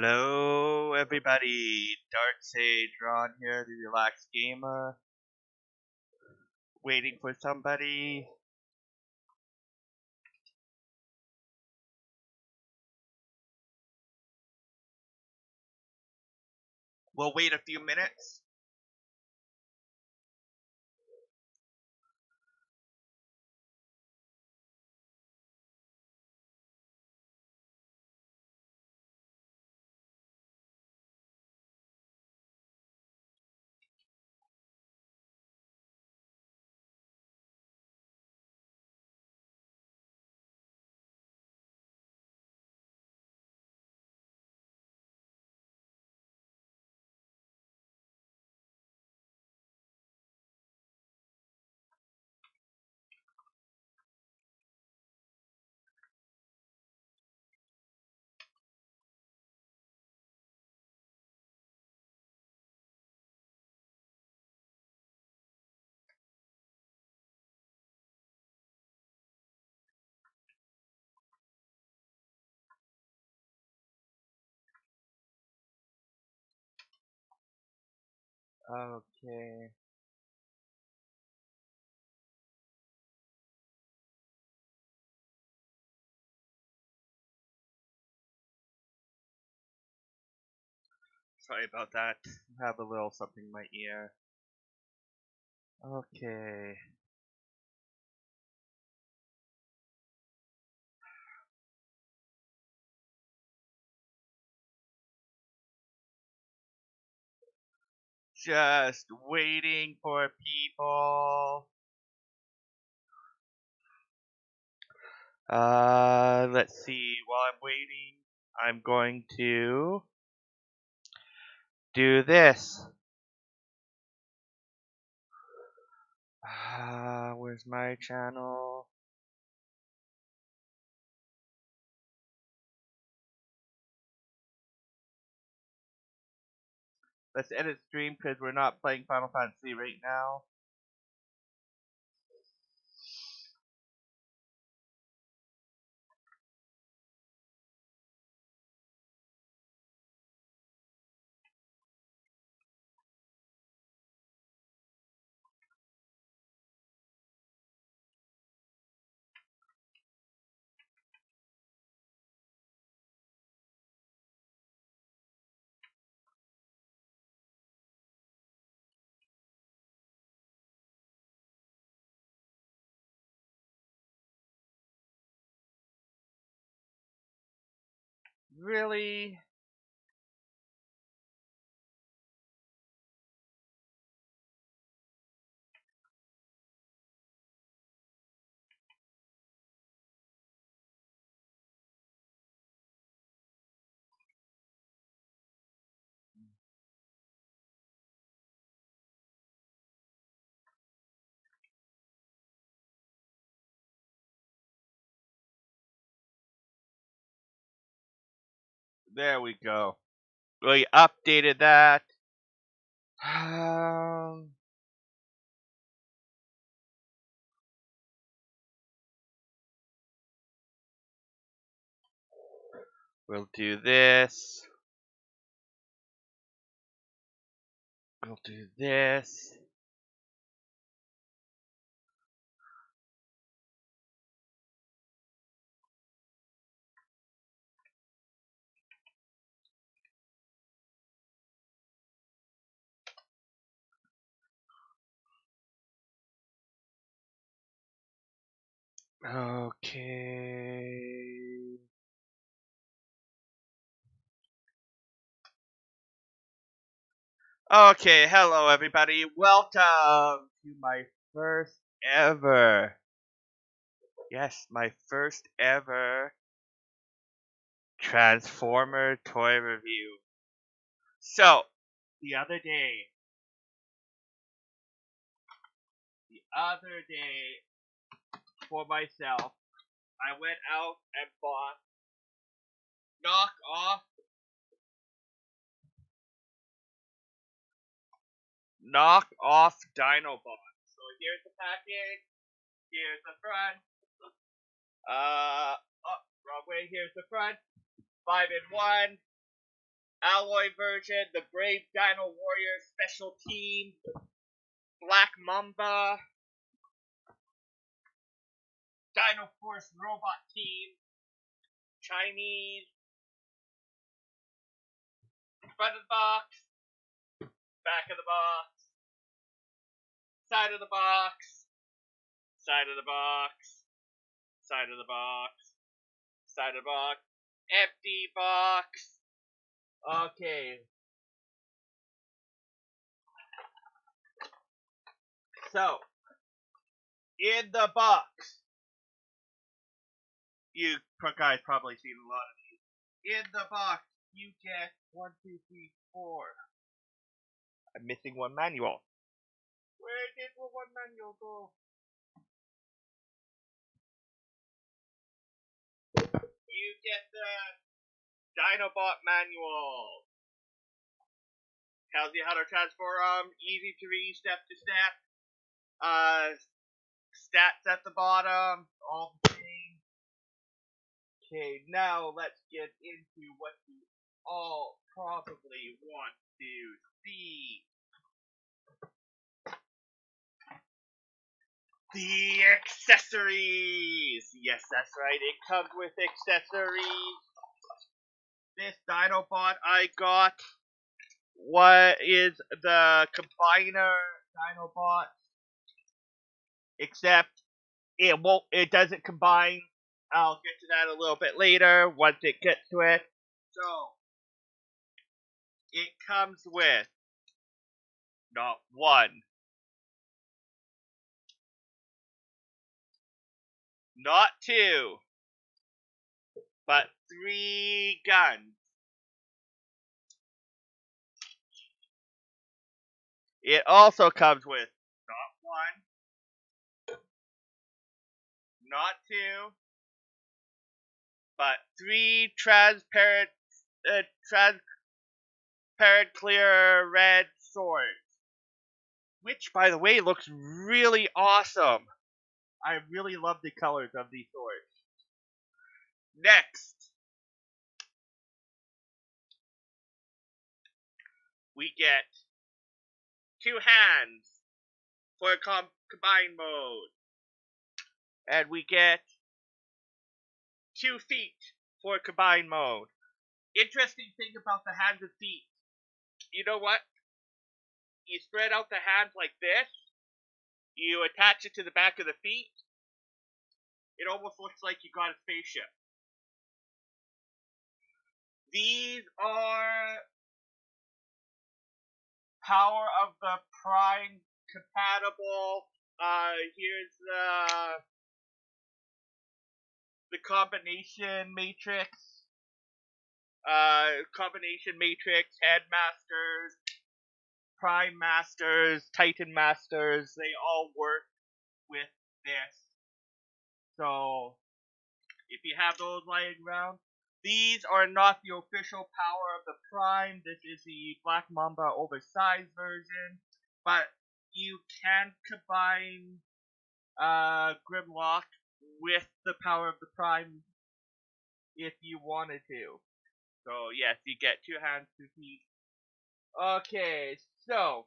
Hello, everybody. Dark Sage Ron here, the relaxed gamer. Waiting for somebody. We'll wait a few minutes. Okay. Sorry about that. I have a little something in my ear. Okay. Just waiting for people. Let's see. While I'm waiting, I'm going to do this. Where's my channel? Let's edit stream because we're not playing Final Fantasy right now. Really? There we go. We updated that. We'll do this. We'll do this. Okay. Okay, hello everybody. Welcome to my first ever. Yes, my first ever Transformer toy review. So, the other day, for myself, I went out and bought knockoff Dinobots. So here's the package. Here's the front. Oh, wrong way. Here's the front. 5 in 1. Alloy version, the Brave Dino Warrior Special Team, Black Mamba, Dino Force Robot Team, Chinese, front of the box, back of the box, side of the box, side of the box, side of the box, side of the box, empty box. Okay. So, in the box, you guys probably seen a lot of these. In the box, you get 1, 2, 3, 4. I'm missing one manual. Where did the one manual go? You get the Dinobot manual. Tells you how to transform them, easy to read, step to step. Stats at the bottom, all the same. Okay, now let's get into what you all probably want to see. The accessories! Yes, that's right, it comes with accessories. This Dinobot I got what is the combiner Dinobot, except it doesn't combine. I'll get to that a little bit later once it gets to it. So it comes with not one, not two, but 3 guns. It also comes with not one, not two, but 3 transparent clear red swords. Which, by the way, looks really awesome. I really love the colors of these swords. Next, we get 2 hands for combined mode. And we get 2 feet for combined mode. Interesting thing about the hands and feet. You know what? You spread out the hands like this. You attach it to the back of the feet. It almost looks like you got a spaceship. These are Power of the Prime compatible. Here's the combination matrix. Combination matrix, Headmasters, Prime Masters, Titan Masters, they all work with this. So, if you have those lying around, these are not the official Power of the Prime. This is the Black Mamba oversized version. But you can combine Grimlock with the Power of the Prime if you wanted to. So, yes, you get 2 hands, 2 feet. Okay, so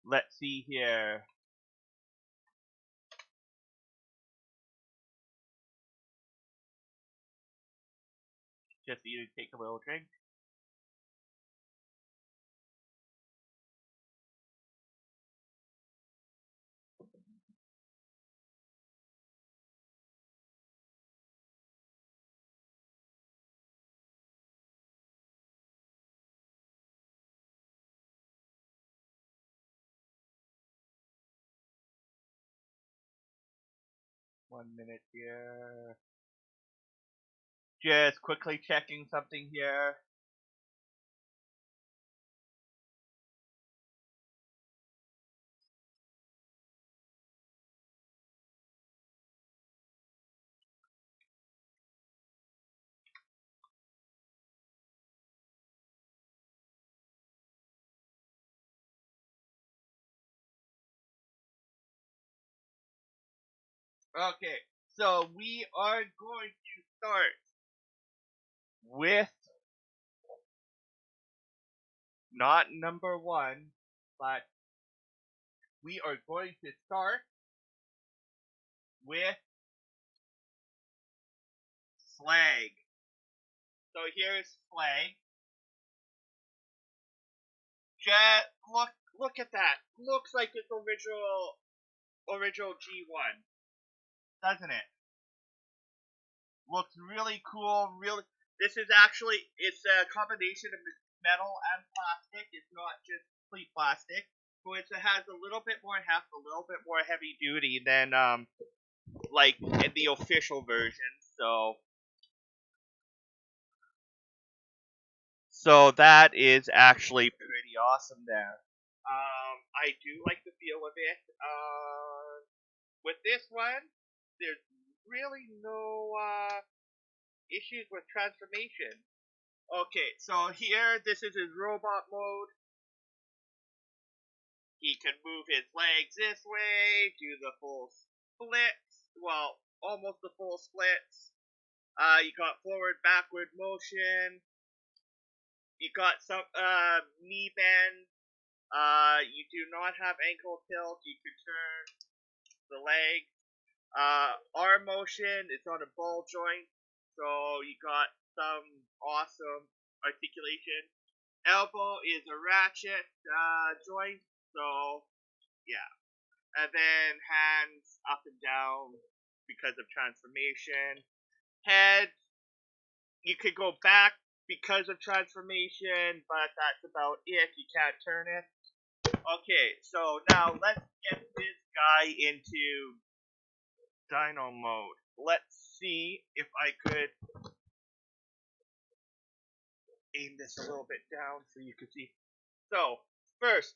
let's see here. Just need to take a little drink. One minute here. Just quickly checking something here. Okay, So we are going to start with not number one, but we are going to start with Slag. So here's Slag. Just look at that. Looks like its original G1, doesn't it? Looks really cool. Really, this is actually it's a combination of metal and plastic. It's not just complete plastic. So it has a little bit more heft, a little bit more heavy duty than like in the official version. So that is actually pretty awesome there. I do like the feel of it. With this one, there's really no issues with transformation. Okay, so here, this is his robot mode. He can move his legs this way, do the full splits, well, almost the full splits. You got forward, backward motion. You got some knee bend. You do not have ankle tilt. You can turn the leg. Arm motion, it's on a ball joint, so you got some awesome articulation. Elbow is a ratchet joint, so yeah. And then hands up and down because of transformation. Head, you could go back because of transformation, but that's about it. You can't turn it. Okay, so now let's get this guy into Dino mode. Let's see if I could aim this a little bit down so you can see. So, first,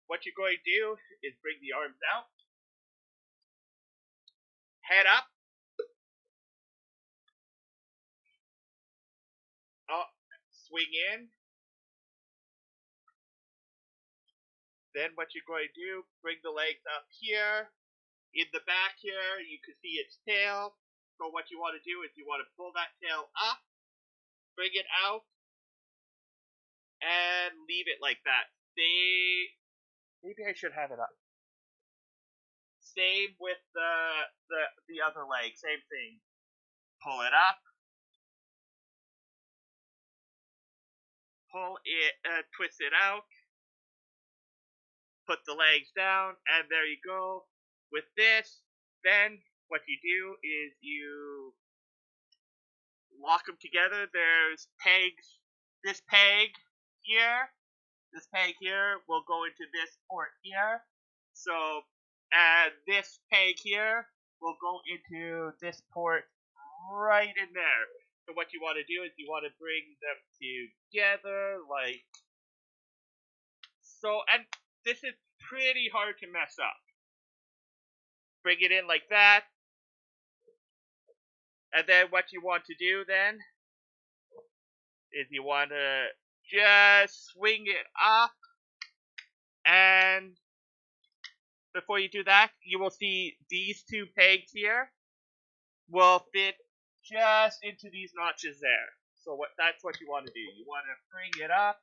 what you're going to do is bring the arms out, head up, swing in. Then what you're going to do, bring the legs up here. In the back here, you can see its tail. So what you want to do is you want to pull that tail up, bring it out, and leave it like that. Maybe I should have it up. Same with the other leg, same thing. Pull it up, pull it, twist it out, put the legs down, and there you go. With this, then what you do is you lock them together. There's pegs. This peg here, will go into this port here. So, and this peg here will go into this port right in there. So what you want to do is you want to bring them together like so. And this is pretty hard to mess up. Bring it in like that. And then what you want to do then is you want to just swing it up. And before you do that, you will see these two pegs here will fit just into these notches there. So that's what you want to do. You want to bring it up.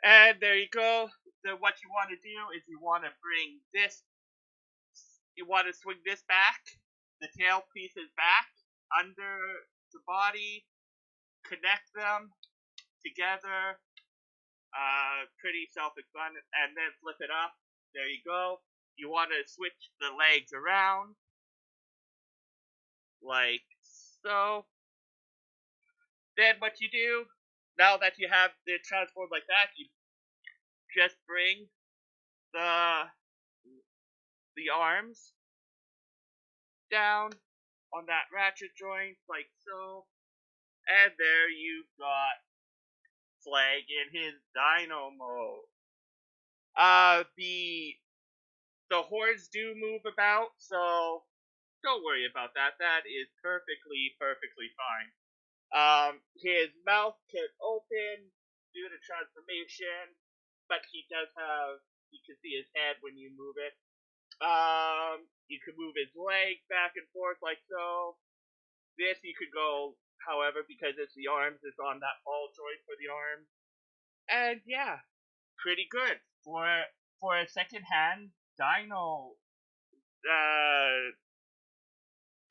And there you go. Then what you want to do is you want to bring this, you want to swing this back, the tail pieces back under the body, connect them together, pretty self-explanatory, and then flip it up. There you go. You want to switch the legs around, like so. Then what you do, now that you have it transformed like that, you just bring the arms down on that ratchet joint, like so. And there you've got Slag in his Dino mode. The horns do move about, so don't worry about that. That is perfectly fine. His mouth can open due to transformation, but he does have, you can see his head when you move it. You could move his leg back and forth like so. This you could go, however, because it's the arms, it's on that ball joint for the arms. And yeah, pretty good for a second-hand uh,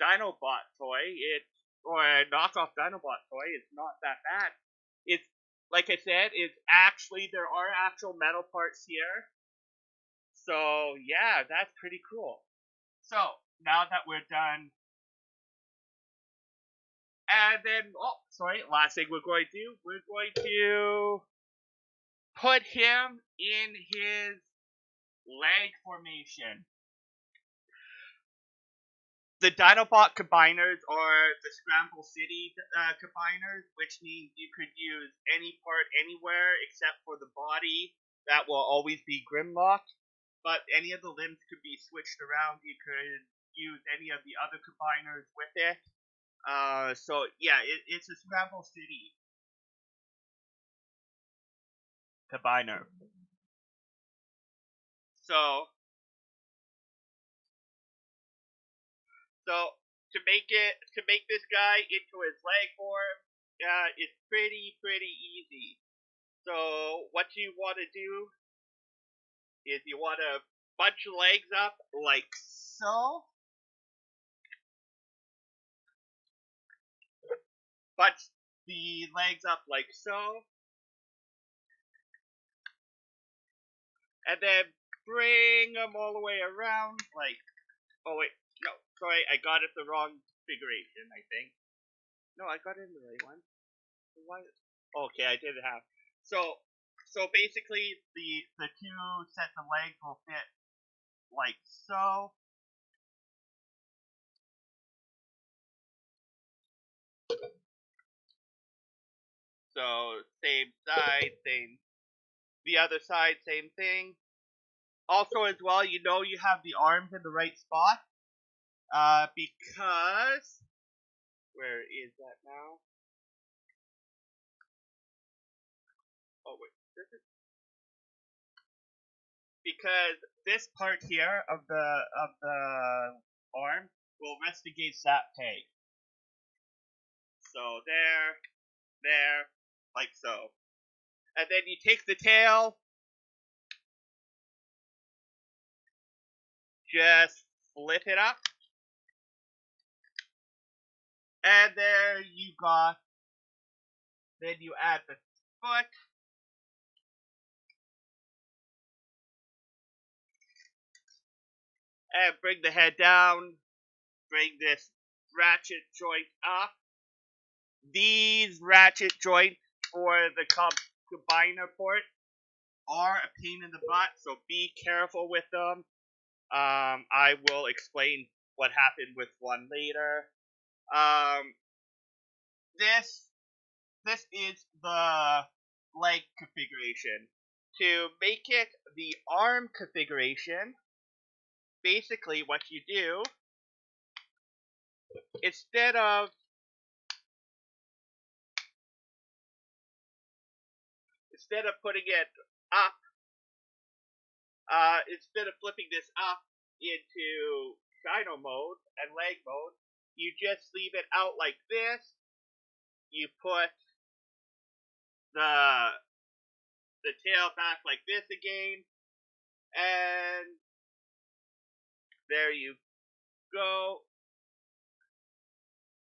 Dinobot toy. Or a knockoff Dinobot toy. It's not that bad. It's like I said, there are actual metal parts here. So yeah, that's pretty cool. So now that we're done, and then last thing we're going to do, we're going to put him in his leg formation. The Dinobot combiners are the Scramble City combiners, which means you could use any part anywhere except for the body. That will always be Grimlock. But any of the limbs could be switched around. You could use any of the other combiners with it. So yeah, it's a Scramble City combiner. So to make this guy into his leg form, it's pretty easy. So what you want to do is you want to bunch the legs up like so. Bunch the legs up like so. And then bring them all the way around like, oh wait, no, sorry, I got it the wrong configuration, I think. No, I got it in the right one. Why? Okay, I did it half. So basically the two sets of legs will fit like so. So same side, same the other side, same thing. Also as well, you know you have the arms in the right spot. Because where is that now? Oh wait, this is because this part here of the arm will rest against that peg. So there, like so. And then you take the tail, just flip it up, and there you got. Then you add the foot. And bring the head down. Bring this ratchet joint up. These ratchet joints for the combiner port are a pain in the butt, so be careful with them. I will explain what happened with one later. This is the leg configuration. To make it the arm configuration, basically what you do, instead of putting it up, instead of flipping this up into Dino mode and leg mode, you just leave it out like this. You put the tail back like this again, and there you go.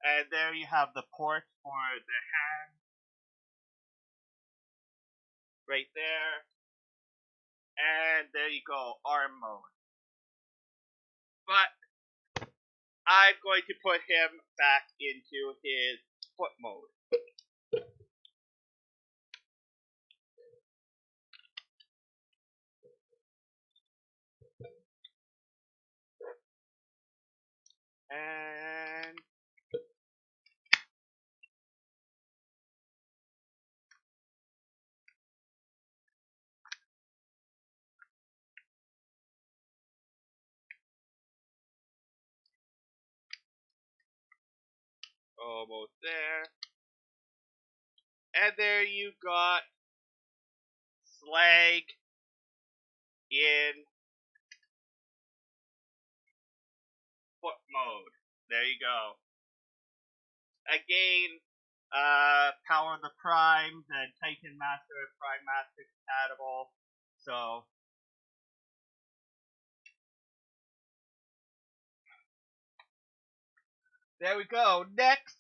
And there you have the port for the hand right there. And there you go, arm mode. But I'm going to put him back into his foot mode. And almost there. And there you got Slag in mode. There you go. Again, Power of the Primes and Titan Master and Prime Master compatible. So there we go. Next,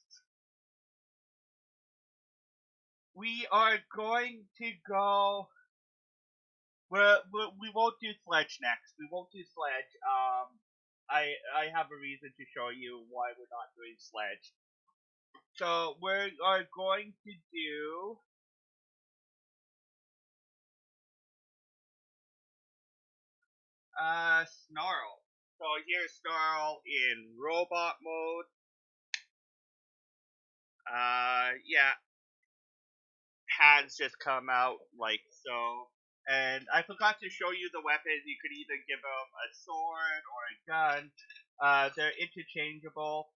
we are going to go. We won't do Sledge next. We won't do Sledge. I have a reason to show you why we're not doing Sledge. So we are going to do Snarl. So here's Snarl in robot mode. Yeah, hands just come out like so. And I forgot to show you the weapons. You could either give them a sword or a gun. They're interchangeable.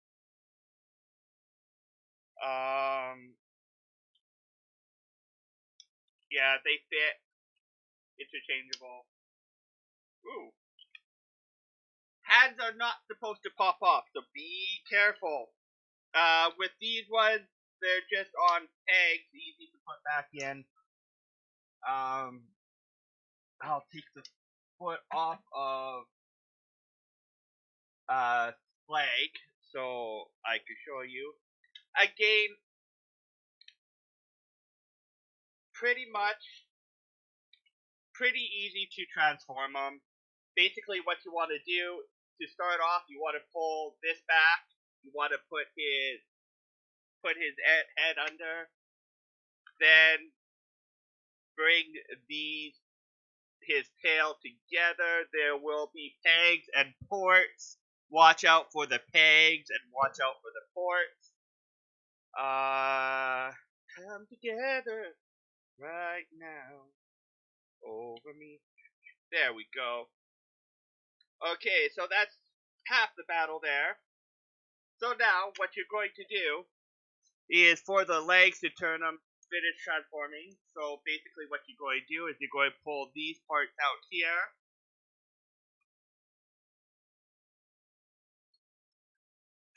Yeah, they fit. Interchangeable. Ooh. Hands are not supposed to pop off, so be careful. With these ones, they're just on pegs, easy to put back in. I'll take the foot off of flag so I can show you. Again, pretty easy to transform them. Basically, what you want to do to start off, you want to pull this back. You want to put his head under. Then bring his tail together. There will be pegs and ports. Watch out for the pegs and watch out for the ports. Come together right now over me. There we go. Okay, so that's half the battle there. So now, what you're going to do is for the legs to turn them, finish transforming. So basically what you're going to do is you're going to pull these parts out here.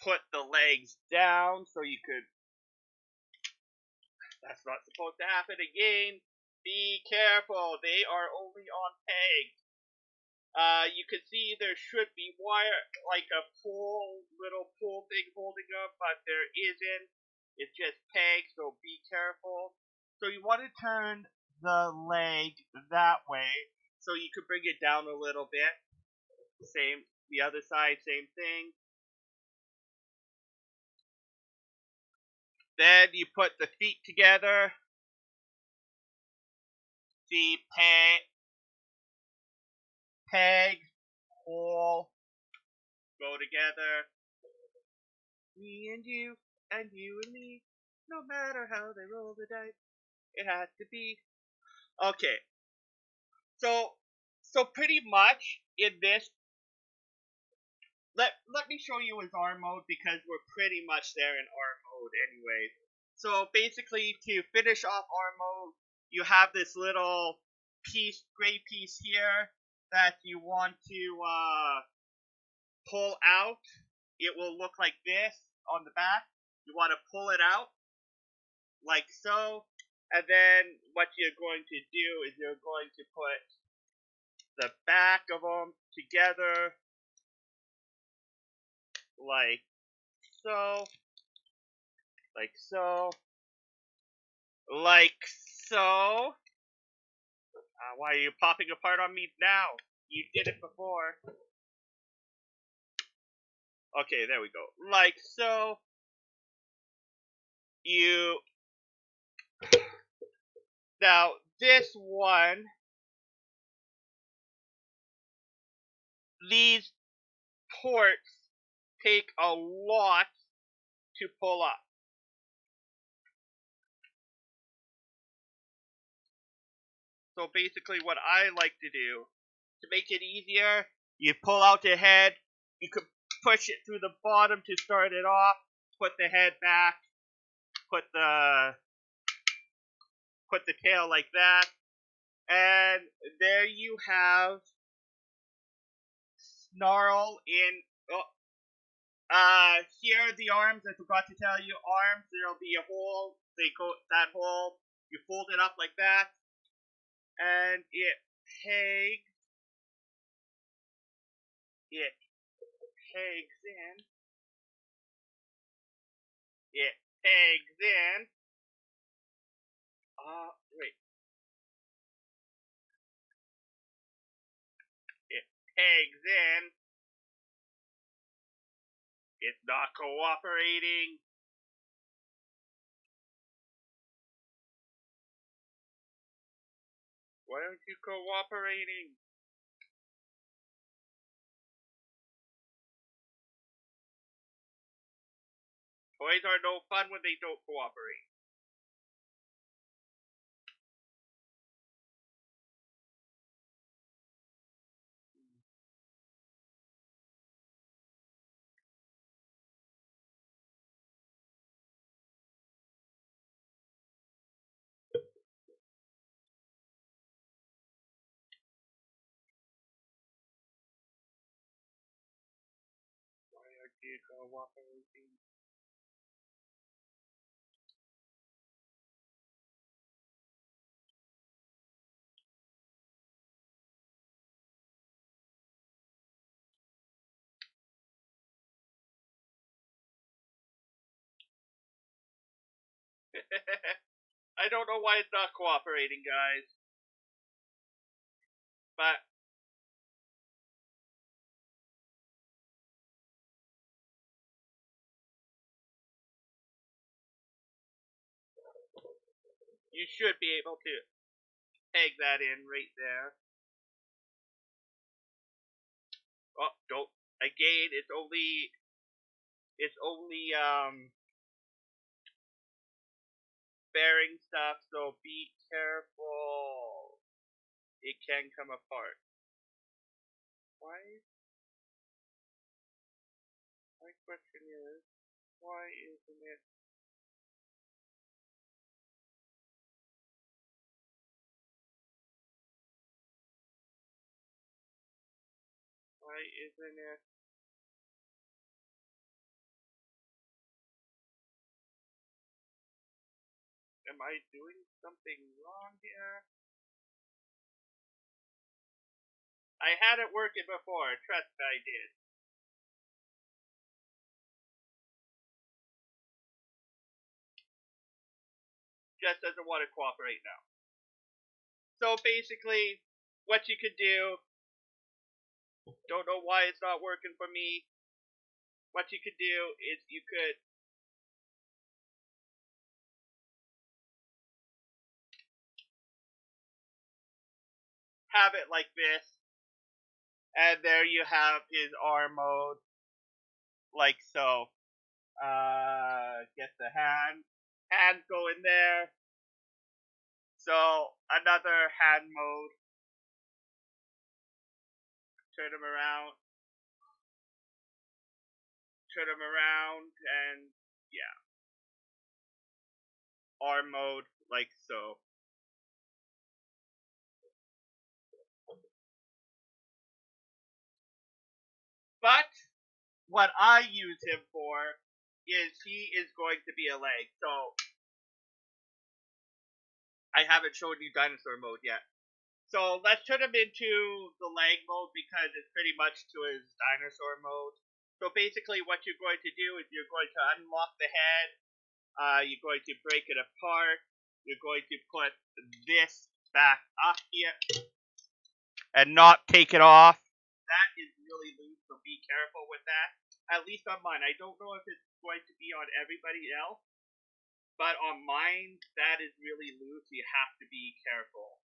Put the legs down so you could. That's not supposed to happen again. Be careful. They are only on pegs. You can see there should be wire, like a little pull thing holding them, but there isn't. It's just pegs, so be careful. So you want to turn the leg that way, so you could bring it down a little bit. Same, the other side, same thing. Then you put the feet together. See, peg, hole, go together. Me and you and me. No matter how they roll the dice, it has to be. Okay. So pretty much in this, let me show you his arm mode because we're pretty much there in arm mode anyway. So basically, to finish off arm mode, you have this little gray piece here that you want to pull out. It will look like this on the back. You want to pull it out like so, and then what you're going to do is you're going to put the back of them together like so, like so, like so. Why are you popping apart on me now? You did it before. Okay, there we go. Like so. Now this one, these ports take a lot to pull up. So basically what I like to do, to make it easier, you pull out the head, you could push it through the bottom to start it off, put the head back, put the tail like that, and there you have Snarl in, oh, Here are the arms. I forgot to tell you, arms. There'll be a hole. That hole. You fold it up like that, and it pegs. It pegs in. It pegs in. Wait. It pegs in. It's not cooperating. Why aren't you cooperating? Toys are no fun when they don't cooperate. Why aren't you cooperating? I don't know why it's not cooperating, guys. But you should be able to peg that in right there. Oh, don't. Again, it's only bearing stuff, so be careful. It can come apart. Why? My question is, why isn't it? Why isn't it? Am I doing something wrong here? I had it working before. Trust me, I did. Just doesn't want to cooperate now. So basically, what you could do, don't know why it's not working for me. What you could do is you could have it like this, and there you have his arm mode, like so. Get the hands go in there. So another hand mode. Turn him around. Turn him around, and yeah, arm mode, like so. But what I use him for is he is going to be a leg. So I haven't shown you dinosaur mode yet. So let's turn him into the leg mode because it's pretty much to his dinosaur mode. So basically what you're going to do is you're going to unlock the head, you're going to break it apart, you're going to put this back up here, and not take it off. That is really loose, so be careful with that. At least on mine. I don't know if it's going to be on everybody else, but on mine, that is really loose. You have to be careful.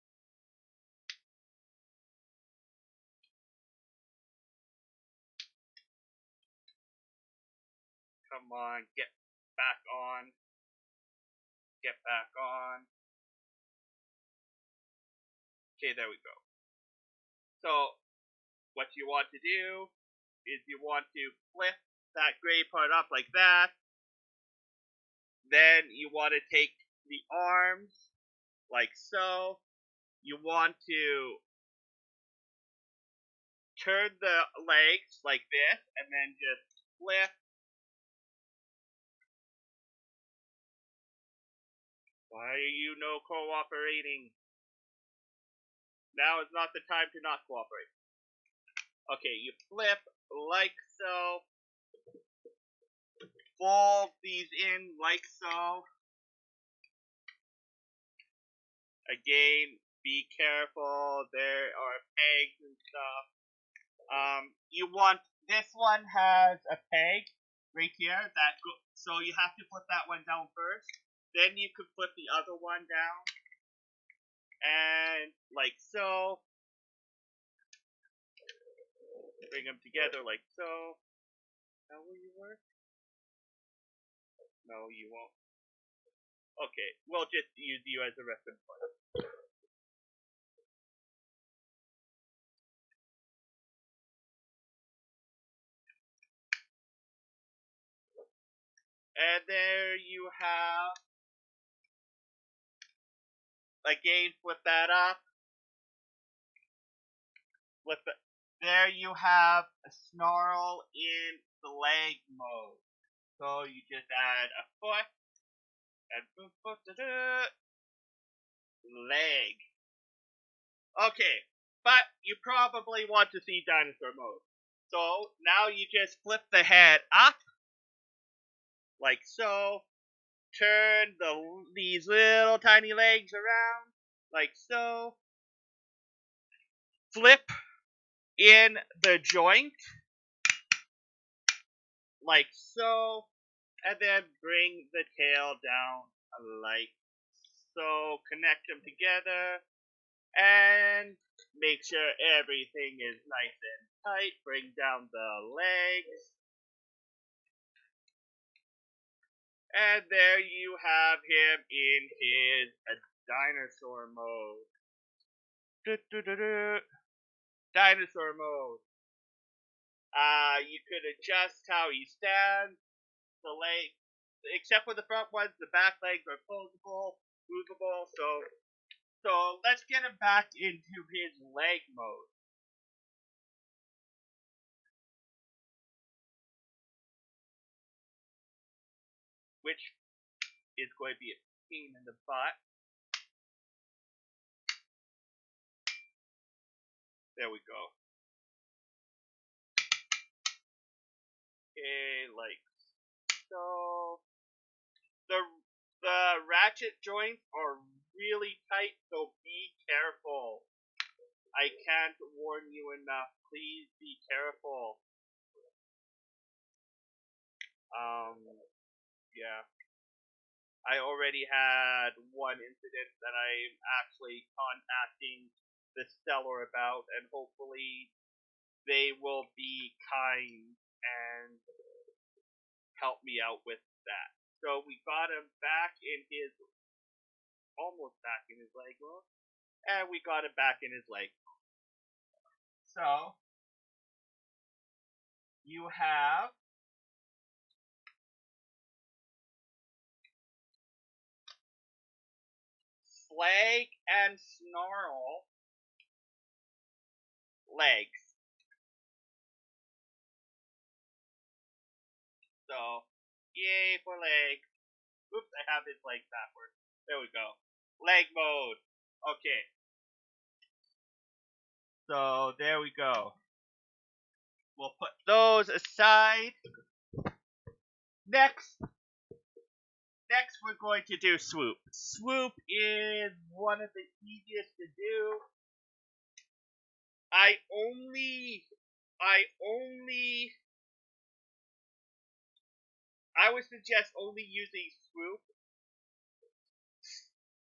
Come on, get back on. Get back on. Okay, there we go. So, what you want to do is you want to flip that gray part up like that. Then you want to take the arms, like so. You want to turn the legs like this, and then just flip Why are you no cooperating? Now is not the time to not cooperate. Okay, you flip like so. Fold these in like so. Again, be careful. There are pegs and stuff. You want this one has a peg right here so you have to flip that one down first. Then you could flip the other one down, and like so. Bring them together like so. How will you work? No, you won't. Okay, we'll just use you as a reference point. And there you have, again, flip that up. There you have a snarl in the leg mode. So you just add a foot, and leg. Okay, but you probably want to see dinosaur mode. So now you just flip the head up, like so. Turn these little tiny legs around, like so. Flip in the joint, like so. And then bring the tail down, like so. Connect them together. And make sure everything is nice and tight. Bring down the legs. And there you have him in his dinosaur mode. Dinosaur mode. You could adjust how he stands. The leg, except for the front ones, the back legs are foldable, movable. So let's get him back into his leg mode. Which is going to be a pain in the butt. There we go. Okay, like so. The ratchet joints are really tight, so be careful. I can't warn you enough. Please be careful. Yeah. I already had one incident that I'm actually contacting the seller about, and hopefully they will be kind and help me out with that. So we got him back in his, almost back in his leg mode, and we got him back in his leg. So you have Slag and Snarl legs. So, yay for legs. Oops, I have his legs backwards. There we go. Leg mode. Okay. So, there we go. We'll put those aside. Next, we're going to do swoop. Swoop is one of the easiest to do. I would suggest only using swoop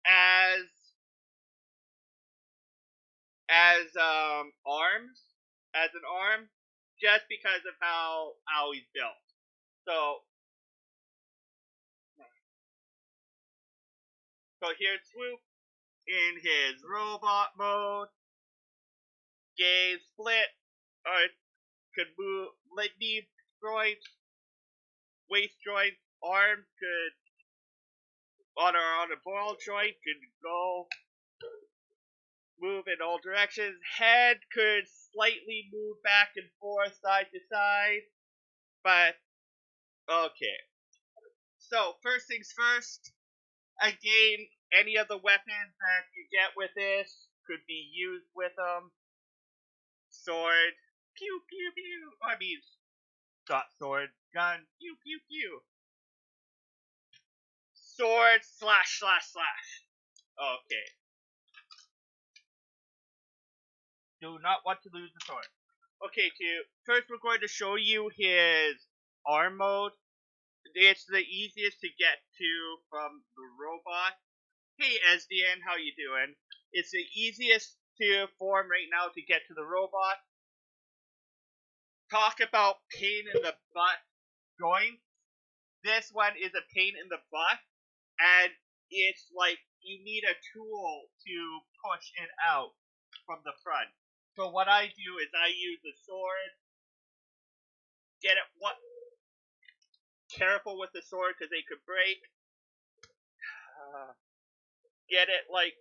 as arms, as an arm, just because of how he's built. So here's Swoop in his robot mode. Gaze split, or could move knee joints, waist joints, arms could on a ball joint could go move in all directions. Head could slightly move back and forth, side to side. But okay. So first things first. Again, any of the weapons that you get with this could be used with them. Sword, pew pew pew. I mean, not sword, gun, pew pew pew. Sword slash slash slash. Okay. Do not want to lose the sword. Okay, first we're going to show you his arm mode. It's the easiest to get to from the robot. Hey SDN, how you doing? It's the easiest to form right now to get to the robot. Talk about pain in the butt going. This one is a pain in the butt, and it's like you need a tool to push it out from the front. So what I do is I use the sword. Get it what? Careful with the sword because they could break. Get it like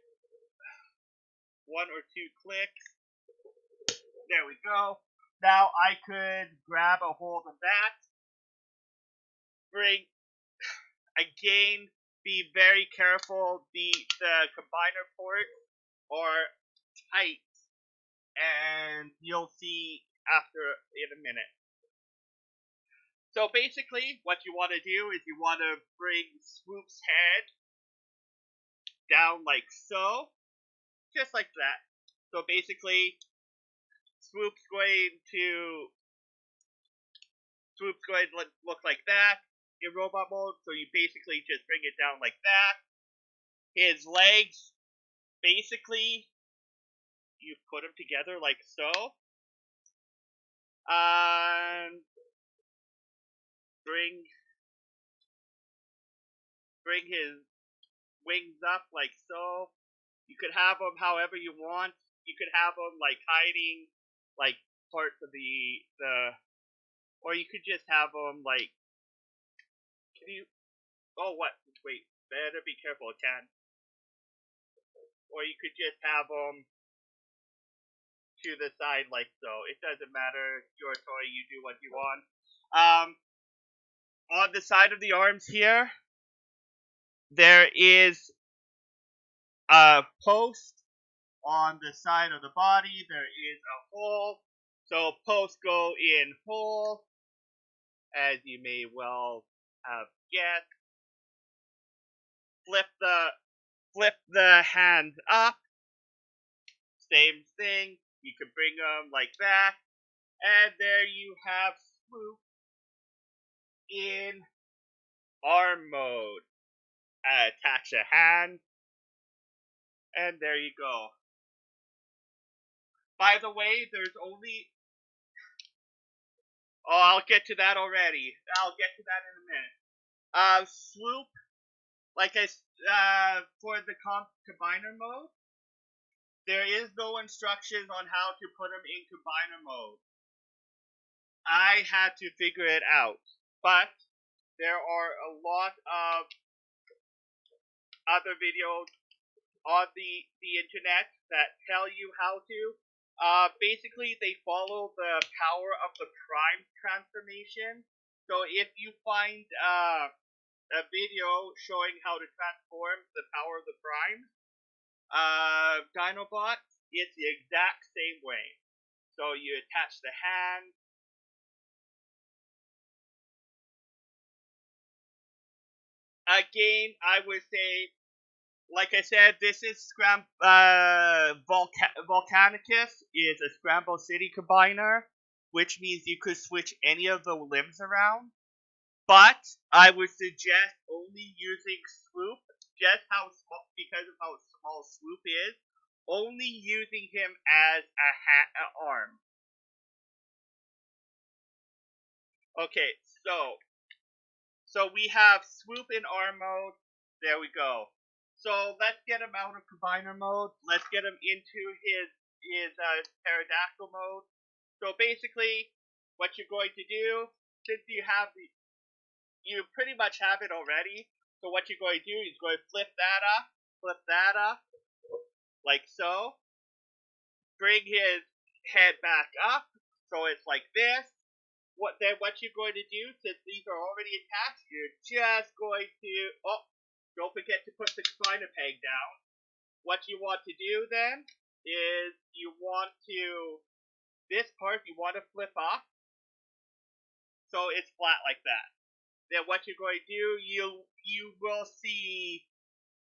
1 or 2 clicks. There we go. Now I could grab a hold of that. Bring again. Be very careful. The combiner ports are tight, and you'll see after in a minute. So basically, what you want to do is you want to bring Swoop's head down like so, just like that. So basically, Swoop's going to look like that in robot mode. So you basically just bring it down like that. His legs, basically, you put them together like so, and bring his wings up like so. You could have them however you want. You could have them like hiding like parts of the or you could just have them like. Can you? Oh, what? Wait, better be careful, Can. Or you could just have them to the side like so. It doesn't matter. Your toy. You do what you want. On the side of the arms here, there is a post. On the side of the body, there is a hole. So posts go in hole, as you may well have guessed. Flip the hands up. Same thing. You can bring them like that, and there you have Swoop in arm mode. Attach a hand, and there you go. By the way, there's only. Oh, I'll get to that already. I'll get to that in a minute. Swoop, like for the combiner mode, there is no instructions on how to put them in combiner mode. I had to figure it out, but there are a lot of other videos on the internet that tell you how to. Basically, they follow the power of the prime transformation. So if you find a video showing how to transform the power of the prime Dinobots, it's the exact same way. So you attach the hand. Again, I would say, like I said, this is Volcanicus is a Scramble City combiner, which means you could switch any of the limbs around. But I would suggest only using Swoop, just because of how small Swoop is, only using him as an arm. Okay, so we have Swoop in arm mode. There we go. So let's get him out of combiner mode. Let's get him into his pterodactyl mode. So basically, what you're going to do, since you pretty much have it already. So what you're going to do is going to flip that up, like so. Bring his head back up, so it's like this. What you're going to do, since these are already attached, you're just going to don't forget to put the spina peg down. What you want to do then is you want to, this part you want to flip up so it's flat like that. Then what you're going to do, you will see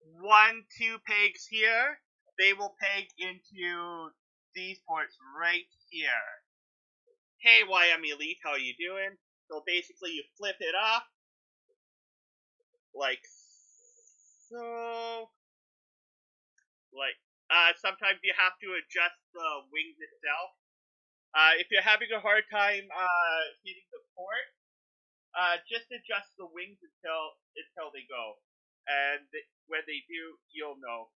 2 pegs here. They will peg into these ports right here. Hey YM Elite, how you doing? So basically you flip it up like so. Like sometimes you have to adjust the wings itself. If you're having a hard time hitting the port, just adjust the wings until they go, and when they do, you'll know.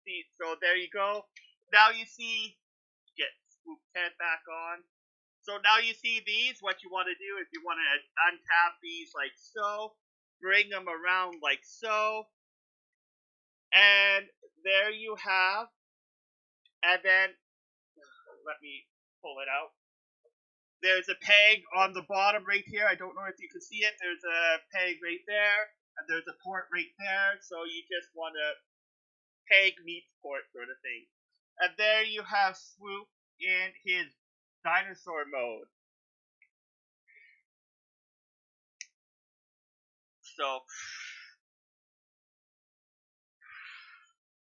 See, so there you go. Now you see, get Swoop 10 back on. So now you see these. What you want to do is you want to untap these like so, bring them around like so, and there you have. And then let me pull it out. There's a peg on the bottom right here. I don't know if you can see it. There's a peg right there, and there's a port right there. So you just want to peg meets port sort of thing. And there you have Swoop in his dinosaur mode. So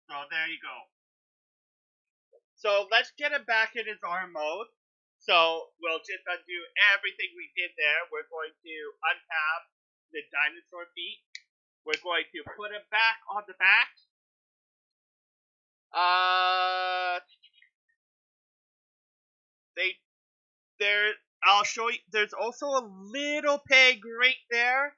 there you go. So let's get him back in his arm mode. So we'll just undo everything we did there. We're going to untap the dinosaur feet. We're going to put him back on the back. I'll show you. There's also a little peg right there,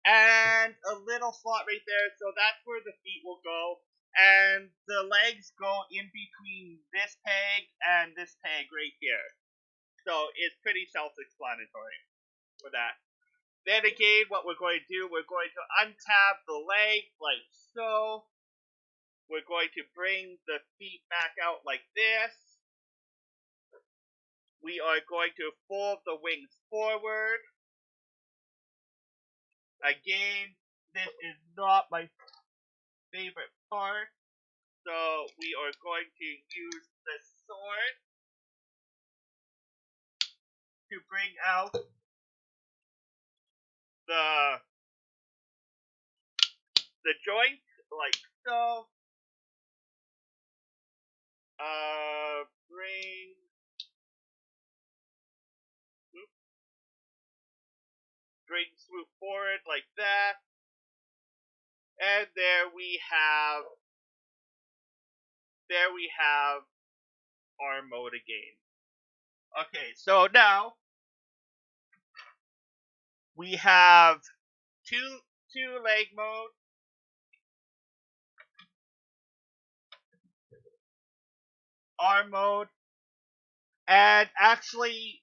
and a little slot right there. So that's where the feet will go, and the legs go in between this peg and this peg right here. So it's pretty self-explanatory for that. Then again, what we're going to do, we're going to untap the leg like so. We're going to bring the feet back out like this. We are going to fold the wings forward. Again, this is not my favorite part. So we are going to use the sword to bring out the joint like so. Bring Swoop forward like that. And there we have arm mode again. Okay, so now we have two leg mode, arm mode, and actually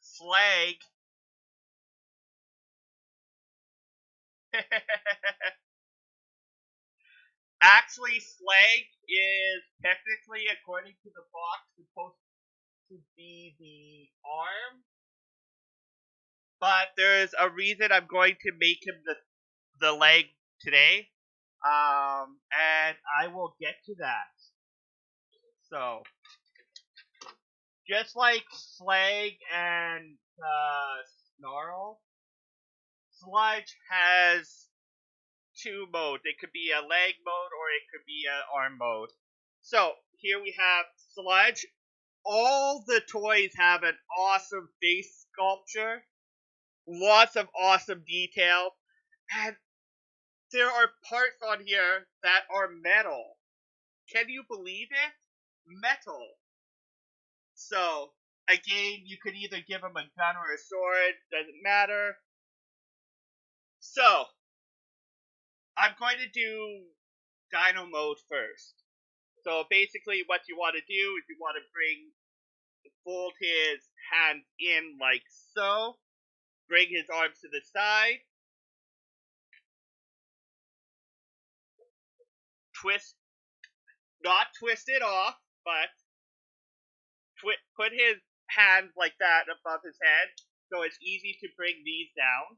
Slag actually Slag is technically, according to the box, supposed to be the arm, but there's a reason I'm going to make him the leg today, and I will get to that. So just like Slag and Snarl, Sludge has 2 modes. It could be a leg mode or it could be an arm mode. So here we have Sludge. All the toys have an awesome face sculpture, lots of awesome detail, and there are parts on here that are metal. Can you believe it? Metal. So again, you could either give him a gun or a sword, doesn't matter. So I'm going to do Dino mode first. So basically what you want to do is you want to fold his hands in like so, bring his arms to the side, not twist it off, but put his hands like that above his head, so it's easy to bring these down.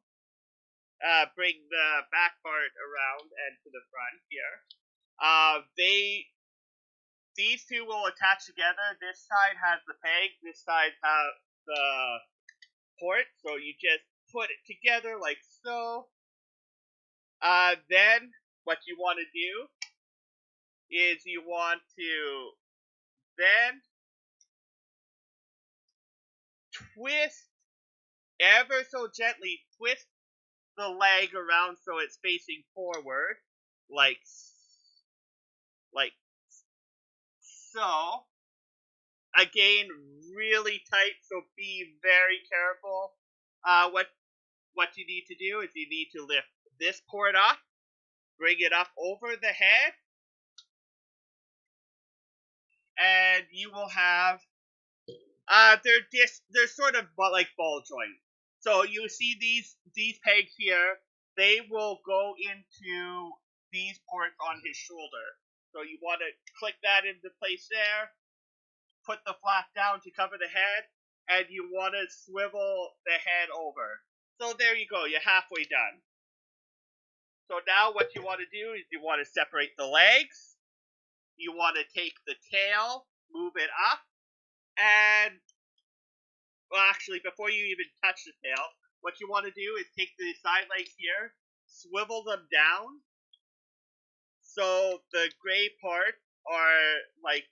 Bring the back part around and to the front here. These two will attach together. This side has the peg. This side has the port. So you just put it together like so. Then what you want to do is you want to then twist ever so gently. Twist the leg around so it's facing forward, like so. Again, really tight, so be very careful. What you need to do is you need to lift this port up, bring it up over the head, and you will have they're sort of like ball joints. So you see these pegs here, they will go into these ports on his shoulder. So you want to click that into place there, put the flap down to cover the head, and you want to swivel the head over. So there you go, you're halfway done. So now what you want to do is you want to separate the legs, you want to take the tail, move it up, and, well actually before you even touch the tail, what you want to do is take the side legs here, swivel them down, so the gray part are like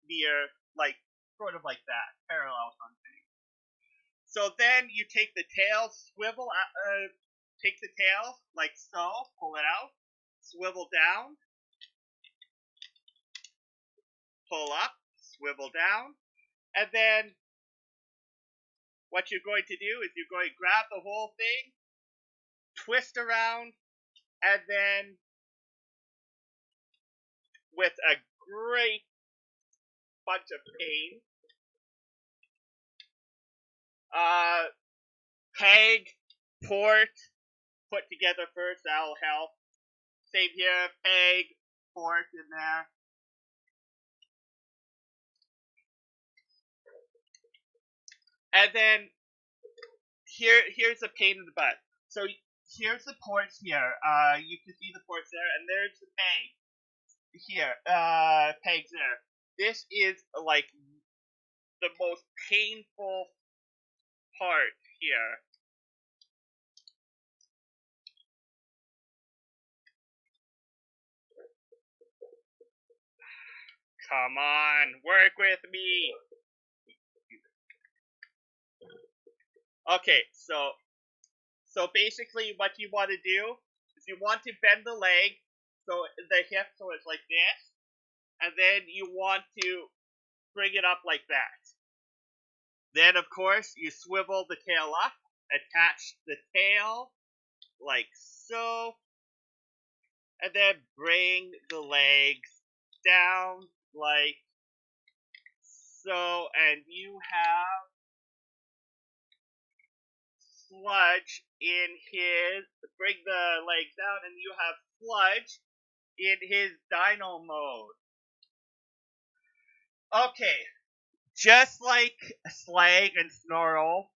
near, like sort of like that, parallel something. So then you take the tail, swivel, take the tail like so, pull it out, swivel down, pull up, swivel down, and then what you're going to do is you're going to grab the whole thing, twist around, and then with a great bunch of pain, peg, port, put together first, that'll help. Same here, peg, port in there. And then here's a pain in the butt. So here's the ports here. You can see the ports there, and there's the peg here. Pegs there. This is like the most painful part here. Come on, work with me. Okay, so basically what you want to do is you want to bend the leg, so the hip, so it's like this, and then you want to bring it up like that. Then, of course, you swivel the tail up, attach the tail like so, and then bring the legs down like so, and you have Sludge in his, bring the legs down, and you have Sludge in his Dino mode. Okay, just like Slag and Snarl,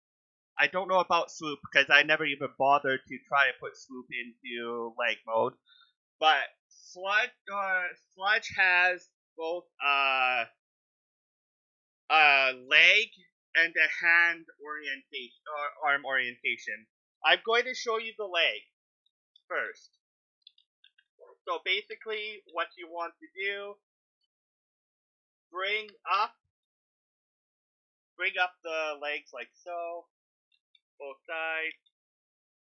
I don't know about Swoop because I never even bothered to try and put Swoop into leg mode. But Sludge has both a leg and a hand orientation or arm orientation. I'm going to show you the leg first. So basically, what you want to do, bring up the legs like so, both sides.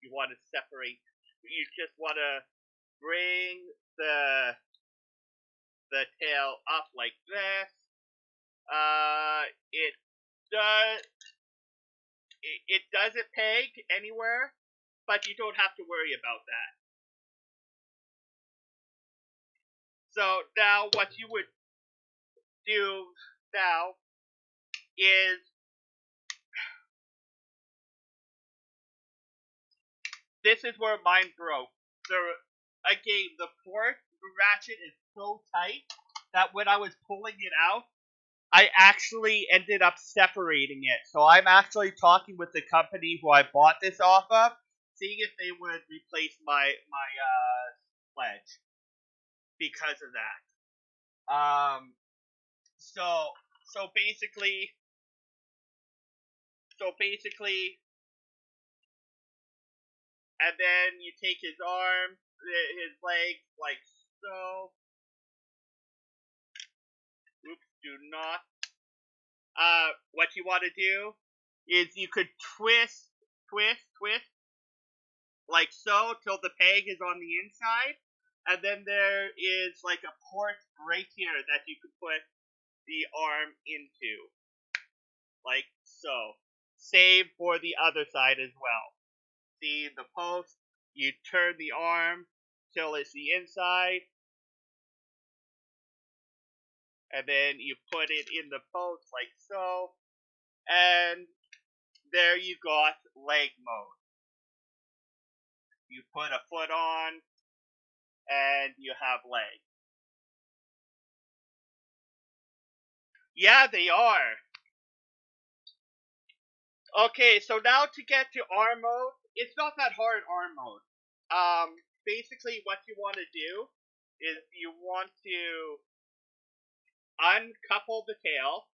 You want to separate. You just want to bring the tail up like this. It doesn't peg anywhere, but you don't have to worry about that. So now what you would do now is this is where mine broke. Again, the ratchet is so tight that when I was pulling it out, I actually ended up separating it. So I'm actually talking with the company who I bought this off of, seeing if they would replace my pledge because of that. So so basically so basically, and then you take his arm, his legs, like so. Oops, do not. What you want to do is you could twist, like so, till the peg is on the inside, and then there is like a port right here that you could put the arm into, like so. Same for the other side as well. See the post, you turn the arm till it's the inside, and then you put it in the post like so, and there you got leg mode. You put a foot on, and you have leg. Yeah, they are. Okay, so now to get to arm mode, it's not that hard arm mode. Basically what you want to do is you want to uncouple the tail.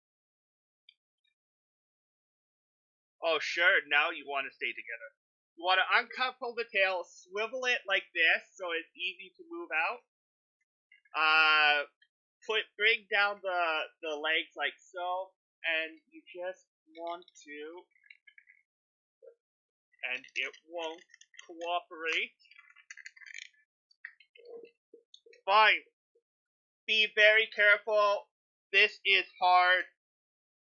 Oh, sure, now you want to stay together. You want to uncouple the tail, swivel it like this so it's easy to move out. Bring down the legs like so, and you just want to, and it won't cooperate. Fine. Be very careful. This is hard.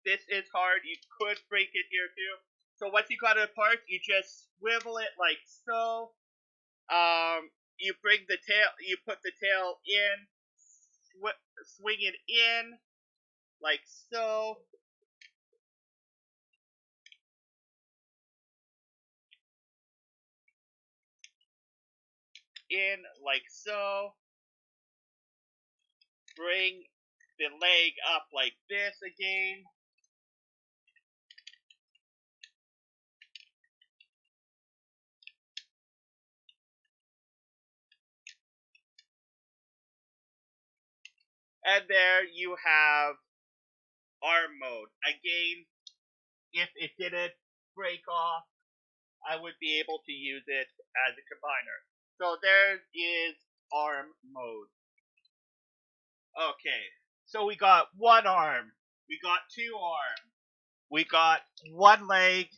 This is hard. You could break it here too. So once you got it apart, you just swivel it like so. You bring the tail. You put the tail in. Swing it in like so. In like so. Bring the leg up like this again. And there you have arm mode. Again, if it didn't break off, I would be able to use it as a combiner. So there is arm mode. Okay, so we got one arm, we got two arms, we got one leg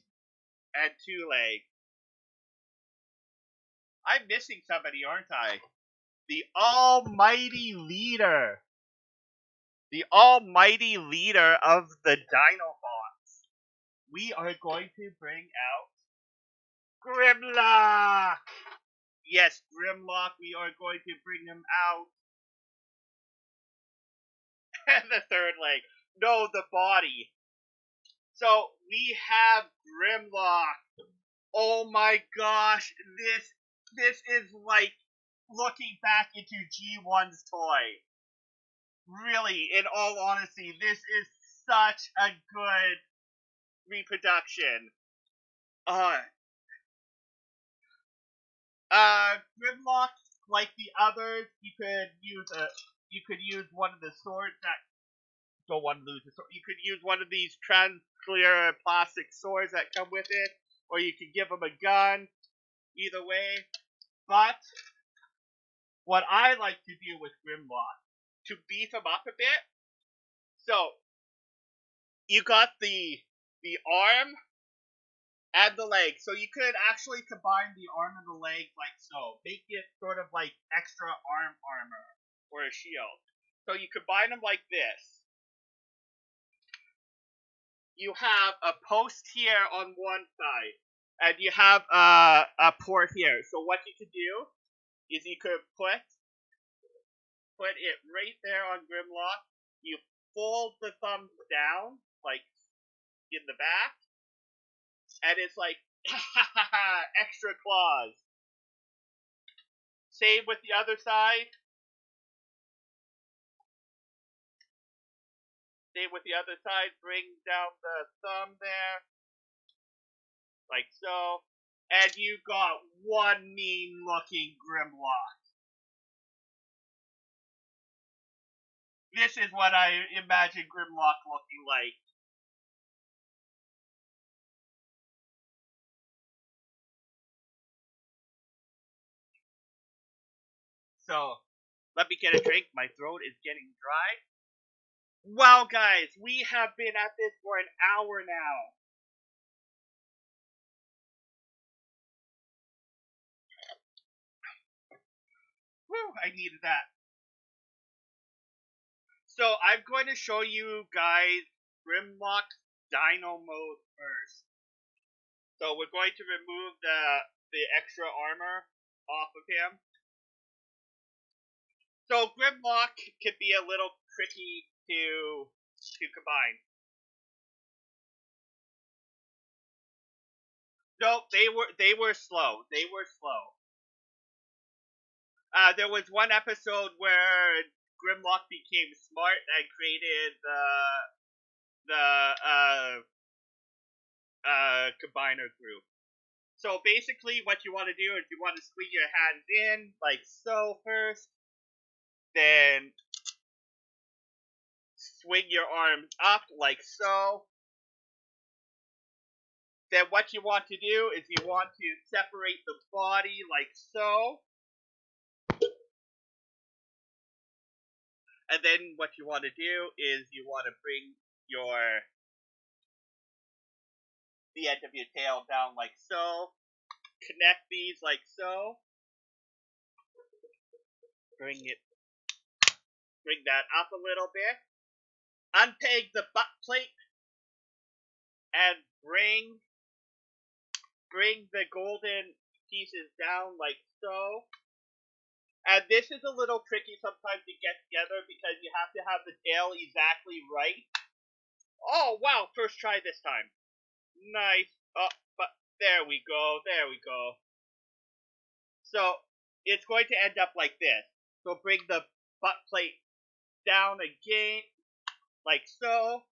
and two legs. I'm missing somebody, aren't I? The almighty leader. The almighty leader of the Dinobots. We are going to bring out Grimlock! Yes, Grimlock, we are going to bring him out. And the third leg. No, the body. So, we have Grimlock. Oh my gosh, this is like looking back into G1's toy. Really, in all honesty, this is such a good reproduction. Grimlock, like the others, you could use one of the swords that don't want to lose the sword. You could use one of these clear plastic swords that come with it, or you could give him a gun. Either way, but what I like to do with Grimlock to beef him up a bit. So you got the arm and the leg. So you could actually combine the arm and the leg like so. Make it sort of like extra arm armor or a shield. So you combine them like this. You have a post here on one side, and you have a port here. So what you could do is you could put it right there on Grimlock. You fold the thumbs down, like in the back, and it's like extra claws. Same with the other side. same with the other side. Bring down the thumb there, like so. And you got one mean-looking Grimlock. This is what I imagine Grimlock looking like. So, let me get a drink. My throat is getting dry. Well, guys, we have been at this for an hour now. Whew, I needed that. So, I'm going to show you guys Grimlock's Dino mode first. So, we're going to remove the extra armor off of him. So, Grimlock can be a little tricky to combine. No, they were slow. They were slow. There was one episode where Grimlock became smart and created the combiner group. So basically, what you want to do is you want to squeeze your hands in like so first, then swing your arms up like so. Then what you want to do is you want to separate the body like so. And then what you want to do is you want to bring the end of your tail down like so. Connect these like so. Bring that up a little bit. Unpeg the butt plate and bring the golden pieces down like so. And this is a little tricky sometimes to get together because you have to have the tail exactly right. Oh, wow, first try this time. Nice. Oh, but there we go, there we go. So, it's going to end up like this. So bring the butt plate down again, like so.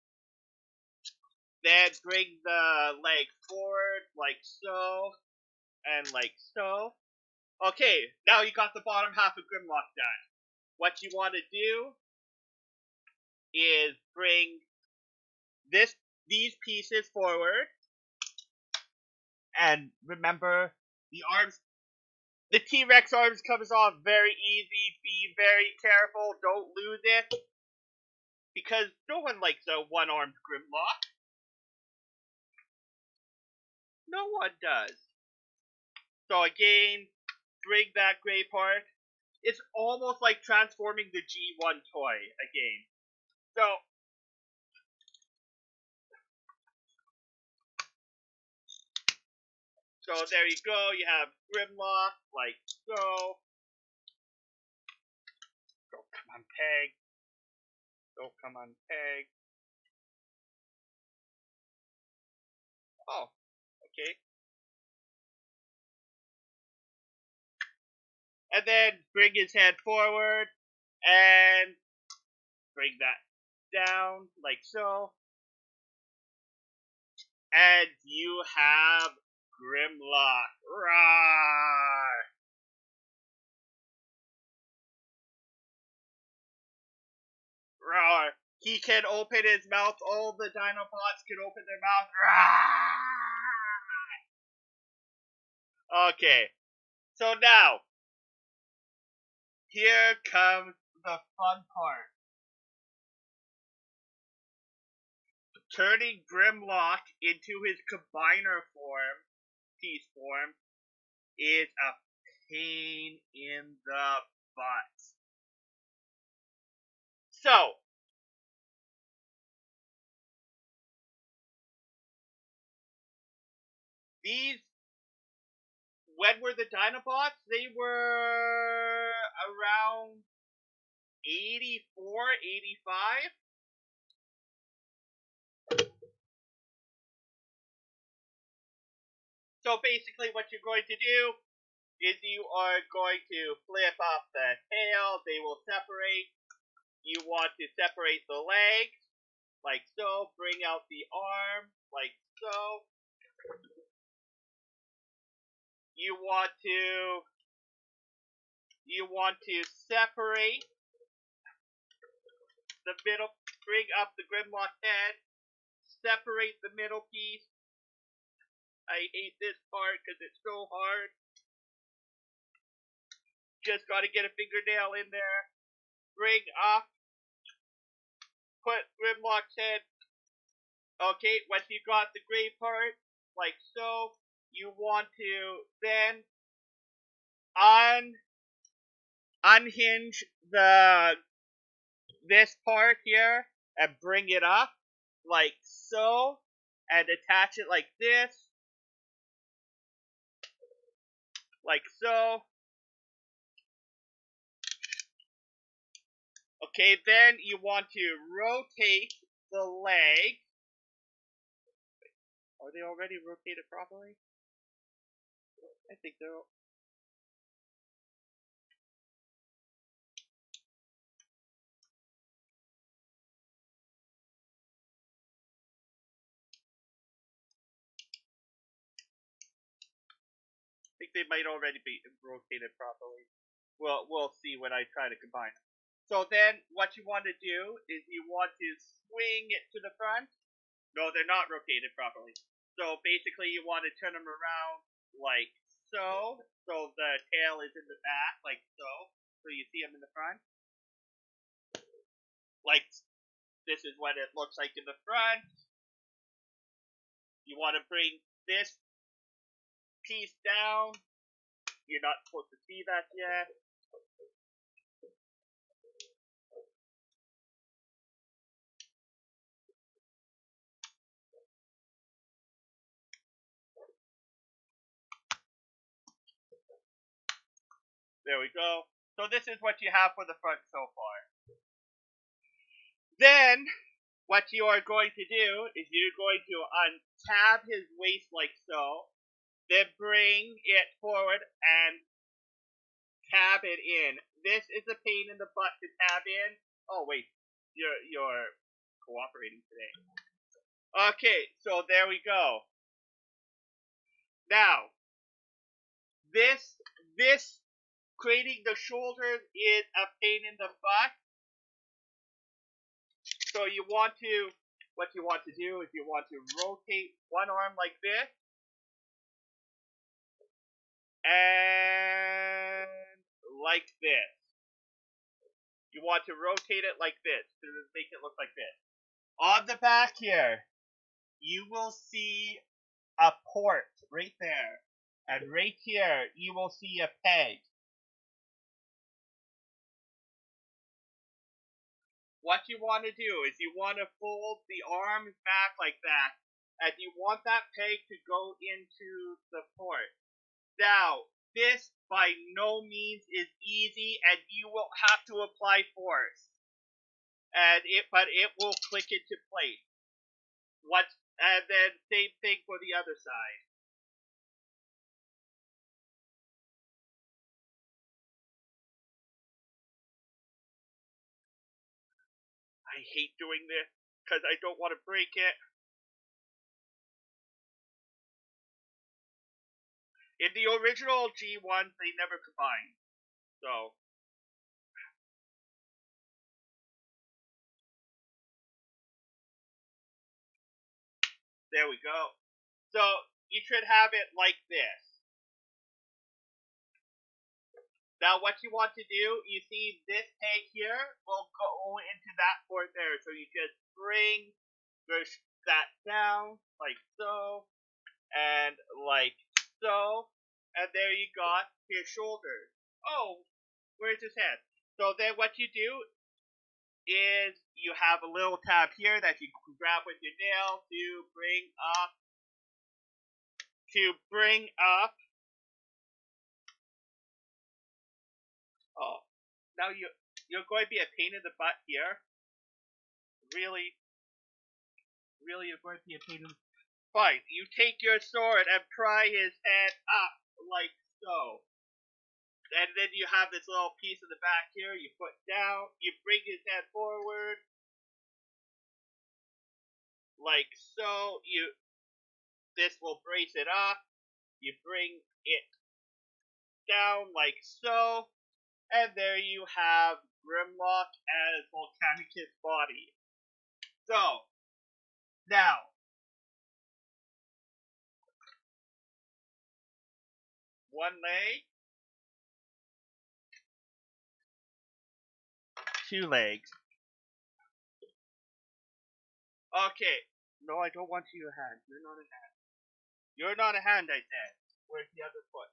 Then bring the leg forward, like so. And like so. Okay, now you got the bottom half of Grimlock done. What you want to do is bring these pieces forward. And remember, the T-Rex arms comes off very easy. Be very careful. Don't lose it. Because no one likes a one-armed Grimlock. No one does. So again, bring that gray part. It's almost like transforming the G1 toy again. So there you go. You have Grimlock, like so. Go, come on, peg. Go, come on, peg. Oh, okay. And then bring his head forward and bring that down like so. And you have Grimlock. Roar! Roar! He can open his mouth. All the Dinobots can open their mouth. Roar! Okay. So now, here comes the fun part. Turning Grimlock into his combiner piece form, is a pain in the butt. So, when were the Dinobots? They were around 84, 85. So basically what you're going to do is you are going to flip up the tail. They will separate. You want to separate the legs. like so. Bring out the arm, like so. You want to separate the middle, bring up the Grimlock head, separate the middle piece. I hate this part because it's so hard. Just got to get a fingernail in there. Bring up, put Grimlock's head. Okay, once you got the gray part, like so, you want to then unhinge this part here and bring it up like so, and attach it like this, like so. Okay, then you want to rotate the leg. Are they already rotated properly? I think they're. I think they might already be rotated properly. We'll see when I try to combine them. So then, what you want to do is you want to swing it to the front. No, they're not rotated properly. So basically, you want to turn them around like so. So the tail is in the back, like so. So you see them in the front. Like, this is what it looks like in the front. You want to bring this piece down. You're not supposed to see that yet. There we go. So this is what you have for the front so far. Then, what you are going to do is you're going to untab his waist like so, then bring it forward and tab it in. This is a pain in the butt to tab in. Oh wait, you're cooperating today. Okay, so there we go. Now, this creating the shoulders is a pain in the butt. So what you want to do is you want to rotate one arm like this, and like this. You want to rotate it like this to make it look like this. On the back here, you will see a port right there. And right here, you will see a peg. What you want to do is you want to fold the arms back like that. And you want that peg to go into the port. Now, this by no means is easy, and you will have to apply force. But it will click into place. And then same thing for the other side. I hate doing this because I don't want to break it. In the original G1s, they never combined. So, there we go. So, you should have it like this. Now, what you want to do, you see this peg here will go into that port there. So, you just bring that down, like so, and like so. And there you got his shoulders. Oh, where's his head? So then what you do is you have a little tab here that you can grab with your nail to bring up. Oh, now you're going to be a pain in the butt here. Really, really, you're going to be a pain in the. Fine, you take your sword and pry his head up like so. And then you have this little piece in the back here. You put down. You bring his head forward. like so. This will brace it up. You bring it down like so, and there you have Grimlock as Volcanicus body. So now, one leg, two legs. Okay. No, I don't want you a hand. You're not a hand. You're not a hand, I said. Where's the other foot?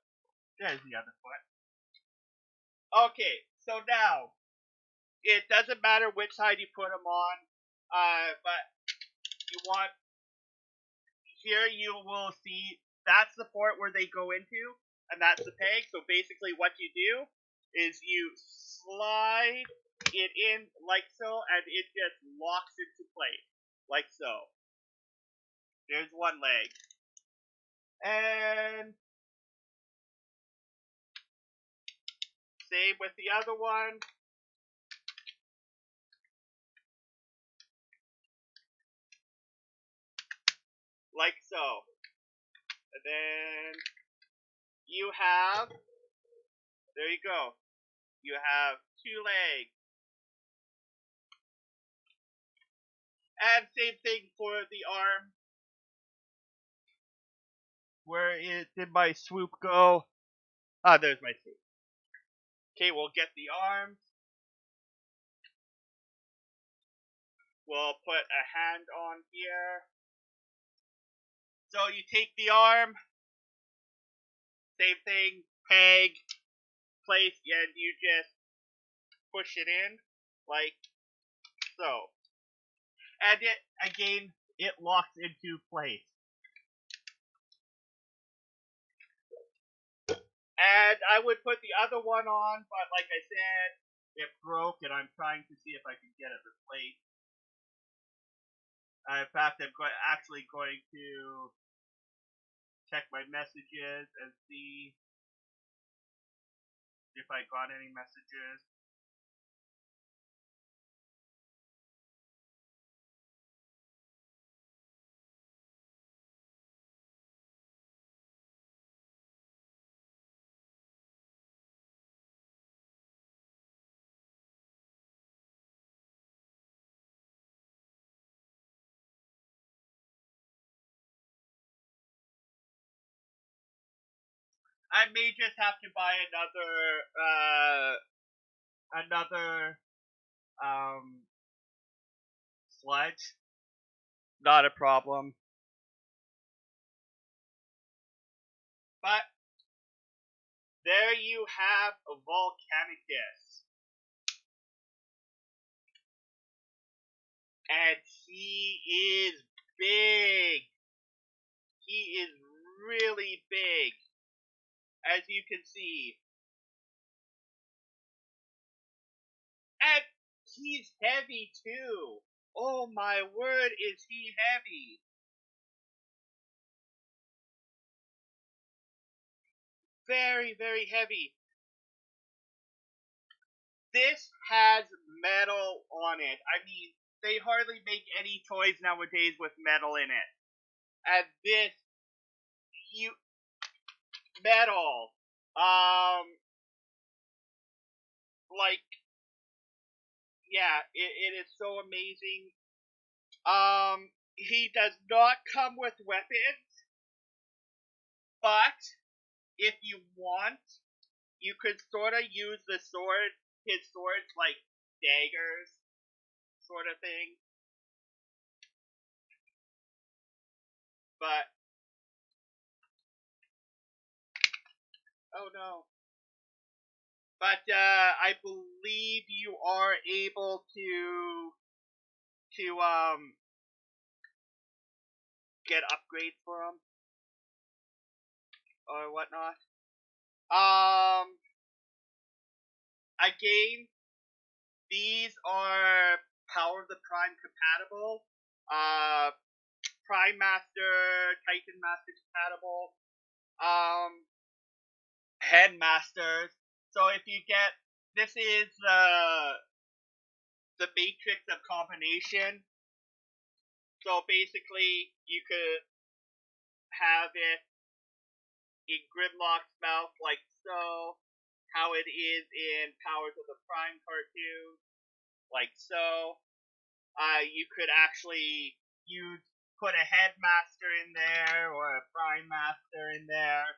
There's the other foot. Okay, so now, it doesn't matter which side you put them on, but you want, here you will see, that's the port where they go into, and that's the peg. So basically what you do is you slide it in like so, and it just locks into place, like so. There's one leg. And same with the other one. Like so. And then you have, there you go. You have two legs. And same thing for the arm. Where did my swoop go? Ah, there's my swoop. Okay, we'll get the arms. We'll put a hand on here. So you take the arm. Same thing. Peg. Place. And you just push it in. Like so. And it, again, it locks into place. And I would put the other one on, but like I said, it broke, and I'm trying to see if I can get it replaced. In fact, I'm actually going to check my messages and see if I got any messages. I may just have to buy another sledge. Not a problem. But there you have a Volcanicus. And he is big. He is really big, as you can see. And he's heavy too. Oh my word, is he heavy. Very, very heavy. This has metal on it. I mean, they hardly make any toys nowadays with metal in it. And this, metal. Like, yeah, it is so amazing. He does not come with weapons, but if you want, you could sort of use his swords like daggers, sort of thing. But, oh no. But, I believe you are able to, get upgrades for him. Or whatnot. Again, these are Power of the Prime compatible. Prime Master, Titan Master compatible. Headmasters. So if you get, this is the matrix of combination. So basically, you could have it in Grimlock's mouth like so, how it is in Powers of the Prime cartoon, like so. You could actually put a headmaster in there or a prime master in there.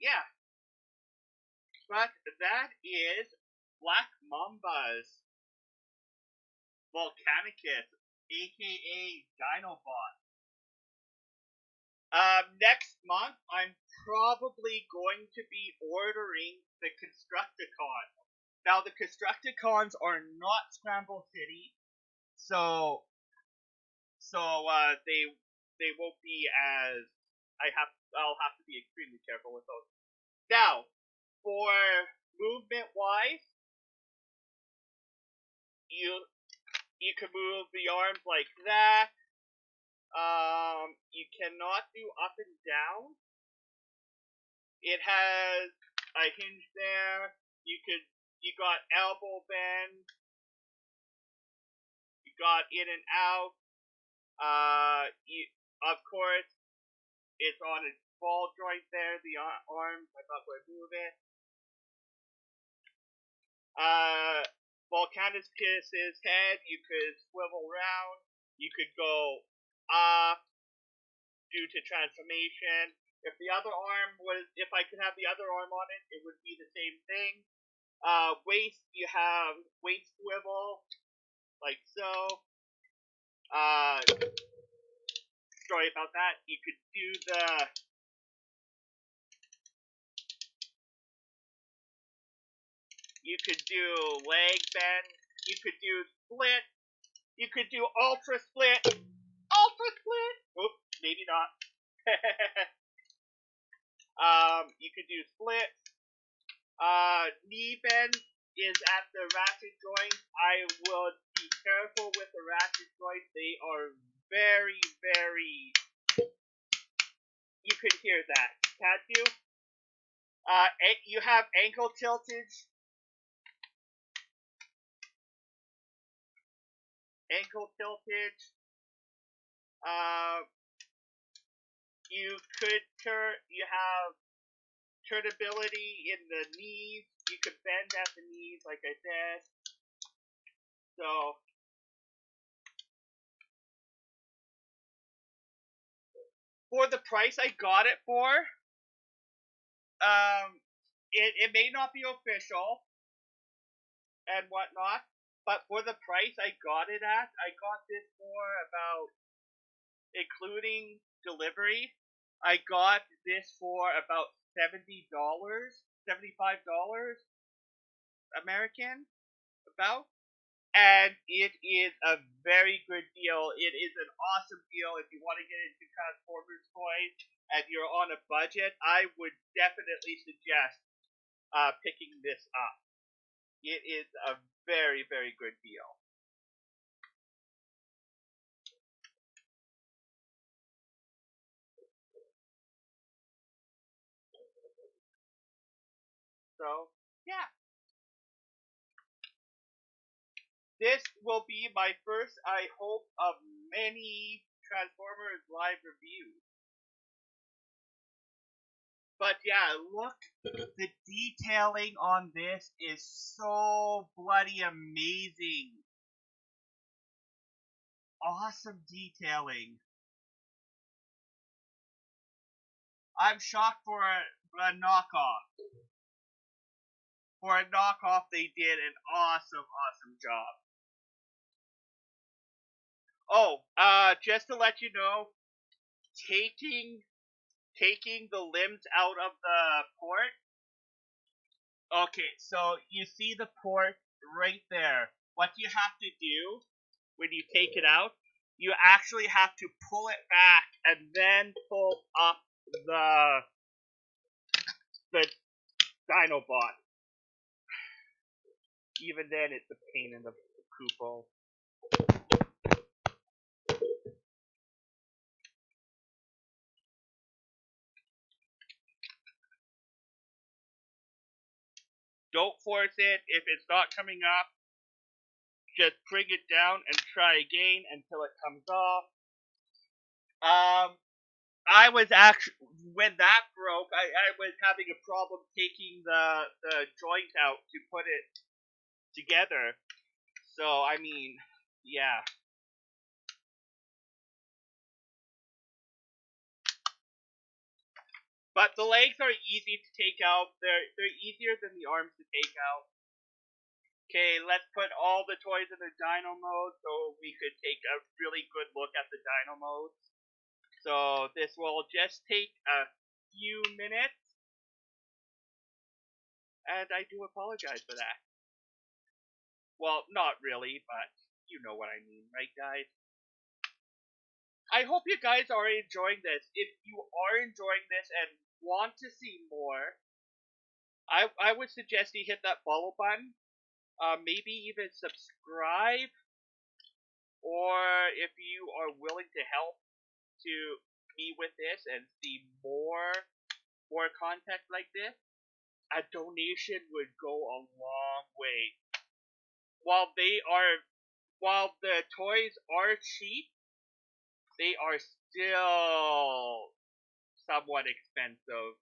Yeah. But that is Black Mamba's Volcanicus, aka Dinobot. Next month, I'm probably going to be ordering the Constructicons. Now, the Constructicons are not Scramble City, so they won't be as I'll have to be extremely careful with those. Now, for movement wise, you can move the arms like that. You cannot do up and down. It has a hinge there. You got elbow bend. You got in and out. Of course, it's on a ball joint there. The arms. I'm not going to move it. Volcanicus's head. You could swivel around. You could go up due to transformation. If I could have the other arm on it, it would be the same thing. Waist, you have waist swivel, like so. Sorry about that. You could do leg bend. You could do split. You could do ultra split. Ultra split. Oops, maybe not. You could do split. Knee bend is at the ratchet joint. I would be careful with the ratchet joint. They are very, very. You could hear that, can't you? You have ankle tiltage. Ankle tiltage. You could you have turnability in the knees. You could bend at the knees, like I said. So, for the price I got it for, it may not be official and whatnot, but for the price I got it at, I got this for about, including delivery, I got this for about $70, $75 American, about. And it is a very good deal. It is an awesome deal if you want to get into Transformers toys and you're on a budget. I would definitely suggest picking this up. It is a very, very good deal. So, yeah. This will be my first, I hope, of many Transformers live reviews. But yeah, look, the detailing on this is so bloody amazing. Awesome detailing. I'm shocked for a knockoff. For a knockoff, they did an awesome, awesome job. Oh, just to let you know, taking the limbs out of the port. Okay, so you see the port right there. What you have to do when you take it out, you actually have to pull it back and then pull up the Dinobot. Even then, it's a pain in the poopo. Don't force it. If it's not coming up, just bring it down and try again until it comes off. I was actually, when that broke, I was having a problem taking the joint out to put it together. So I mean, yeah. But the legs are easy to take out. They're easier than the arms to take out. Okay, let's put all the toys in the dino mode so we could take a really good look at the dino mode. So this will just take a few minutes. And I do apologize for that. Well, not really, but you know what I mean, right guys? I hope you guys are enjoying this. If you are enjoying this and want to see more, I would suggest you hit that follow button. Maybe even subscribe, or if you are willing to help to me with this and see more content like this, a donation would go a long way. While the toys are cheap, they are still somewhat expensive.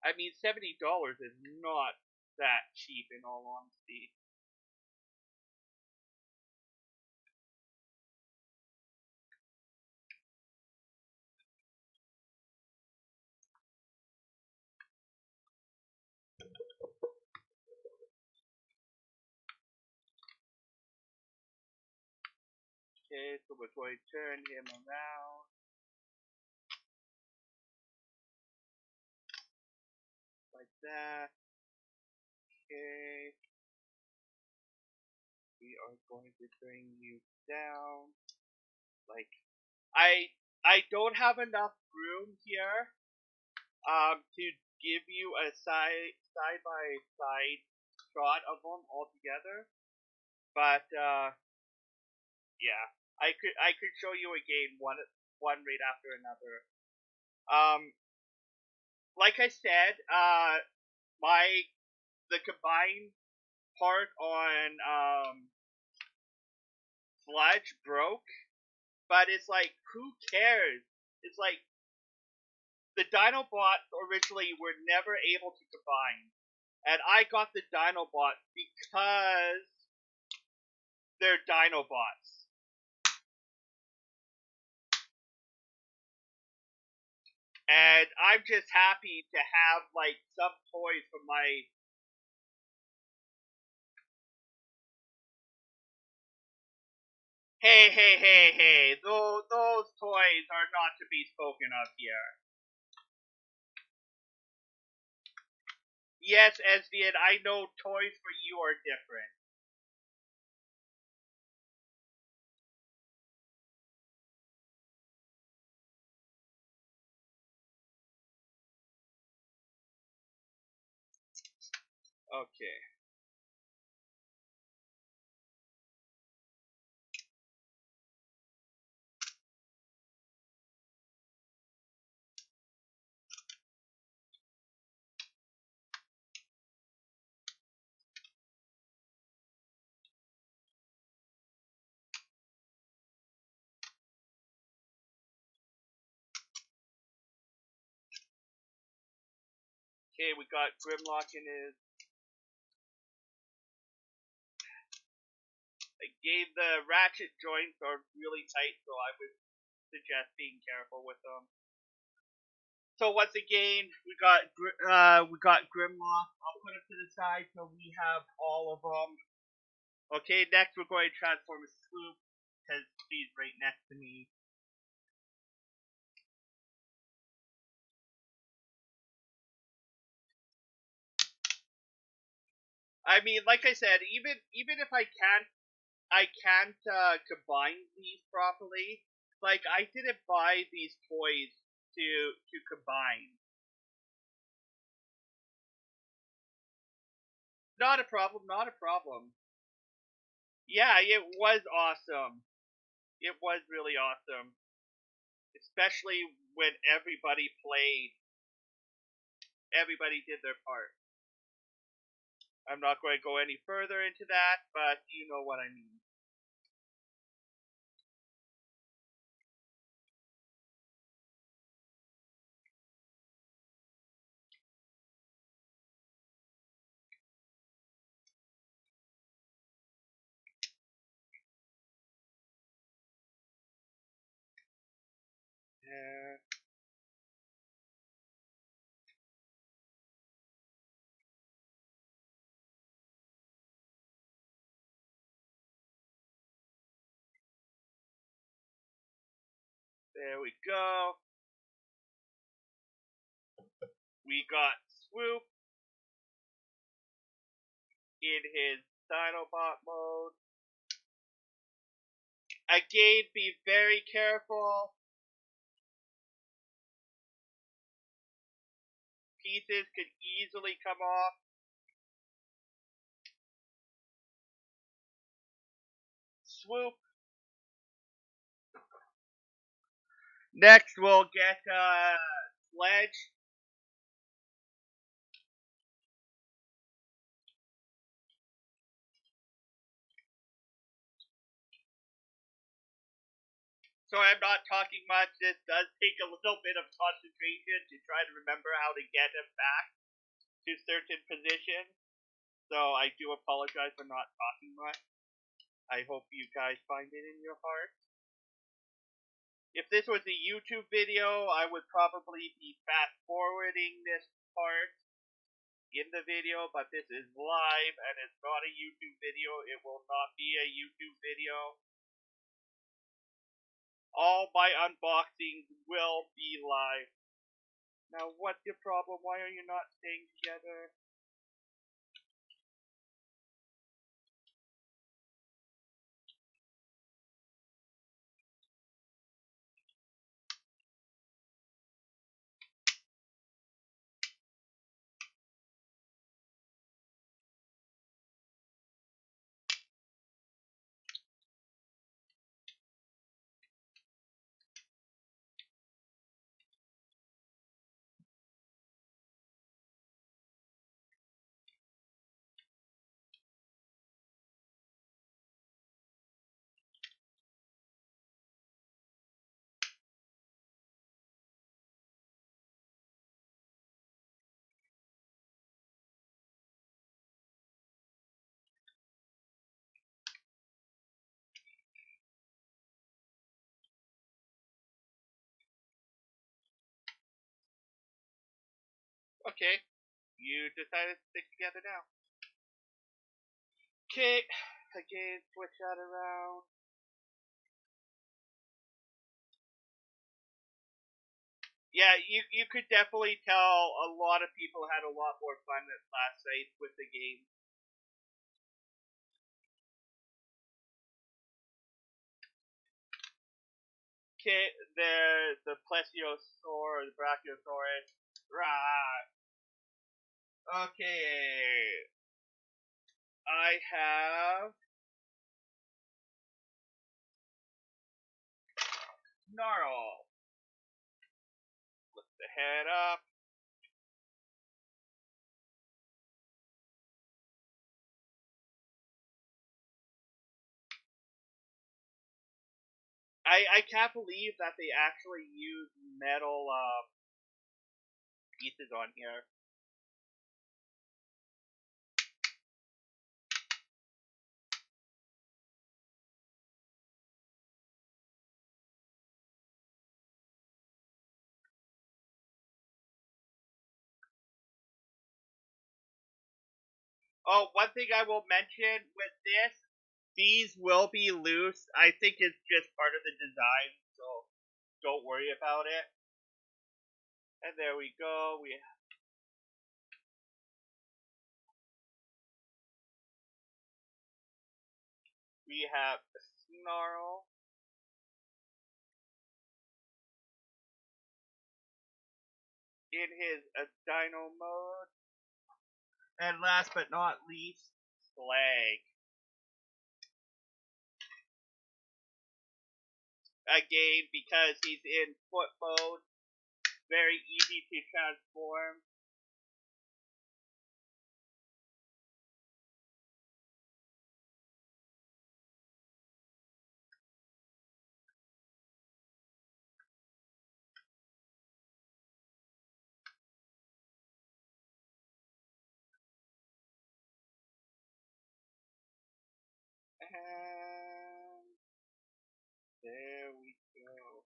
I mean, $70 is not that cheap in all honesty. Okay, so we're going to turn him around. Like that. Okay. We are going to bring you down. Like, I don't have enough room here to give you a side by side shot of them all together. But yeah, I could show you again one right after another. Like I said, the combined part on Sludge broke, but it's like, who cares? It's like the Dinobots originally were never able to combine, and I got the Dinobots because they're Dinobots. And I'm just happy to have like some toys from my. Hey! Those toys are not to be spoken of here. Yes, Esdian, I know toys for you are different. Okay. Okay, we got Grimlock in his. The ratchet joints are really tight, so I would suggest being careful with them. So once again, we got Grimlock. I'll put him to the side so we have all of them. Okay, next we're going to transform a Swoop because he's right next to me. I mean, like I said, even if I can't combine these properly. Like I didn't buy these toys to combine. Not a problem. Not a problem. Yeah, it was awesome. It was really awesome, especially when everybody played. Everybody did their part. I'm not going to go any further into that, but you know what I mean. Yeah. There we go. We got Swoop in his Dinobot mode. Again, be very careful. Pieces could easily come off. Swoop. Next, we'll get Sledge. So I'm not talking much. This does take a little bit of concentration to try to remember how to get him back to certain positions. So I do apologize for not talking much. I hope you guys find it in your heart. If this was a YouTube video, I would probably be fast forwarding this part in the video, but this is live and it's not a YouTube video. It will not be a YouTube video. All my unboxings will be live. Now, what's your problem? Why are you not staying together? Okay, you decided to stick together now. Okay, again, switch that around. Yeah, you could definitely tell a lot of people had a lot more fun than last night with the game. Okay, there's the Plesiosaur, the Brachiosaurus. Right. Okay. I have Snarl. Lift the head up. I can't believe that they actually use metal pieces on here. Oh, one thing I will mention with this, these will be loose. I think it's just part of the design, so don't worry about it. And there we go. We have Snarl. In his Dino mode. And last but not least, Slag. Again, because he's in foot mode, very easy to transform. And there we go.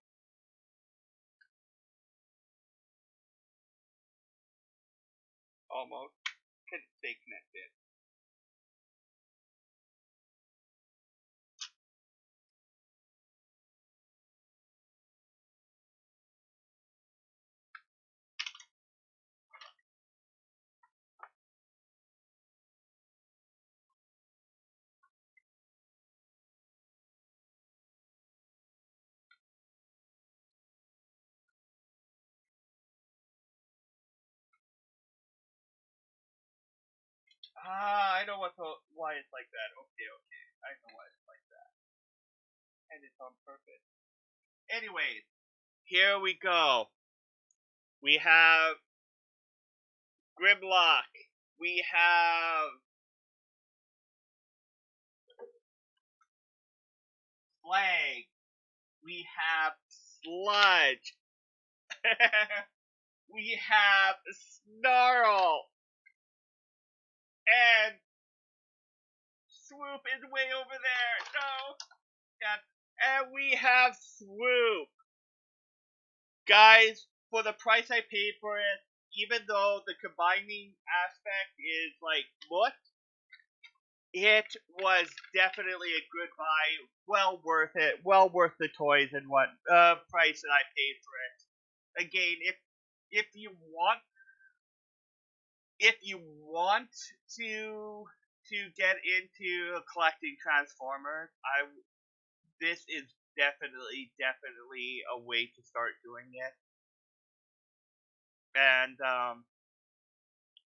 Almost. Could stay connected. I know why it's like that. Okay. I know why it's like that. And it's on purpose. Anyways, here we go. We have Grimlock. We have Flag. We have Sludge. We have Snarl. And Swoop is way over there. No. Yeah. And we have Swoop. Guys, for the price I paid for it, even though the combining aspect is like what, it was definitely a good buy. Well worth it. Well worth the toys and what price that I paid for it. Again, if you want to get into collecting Transformers, this is definitely a way to start doing it. And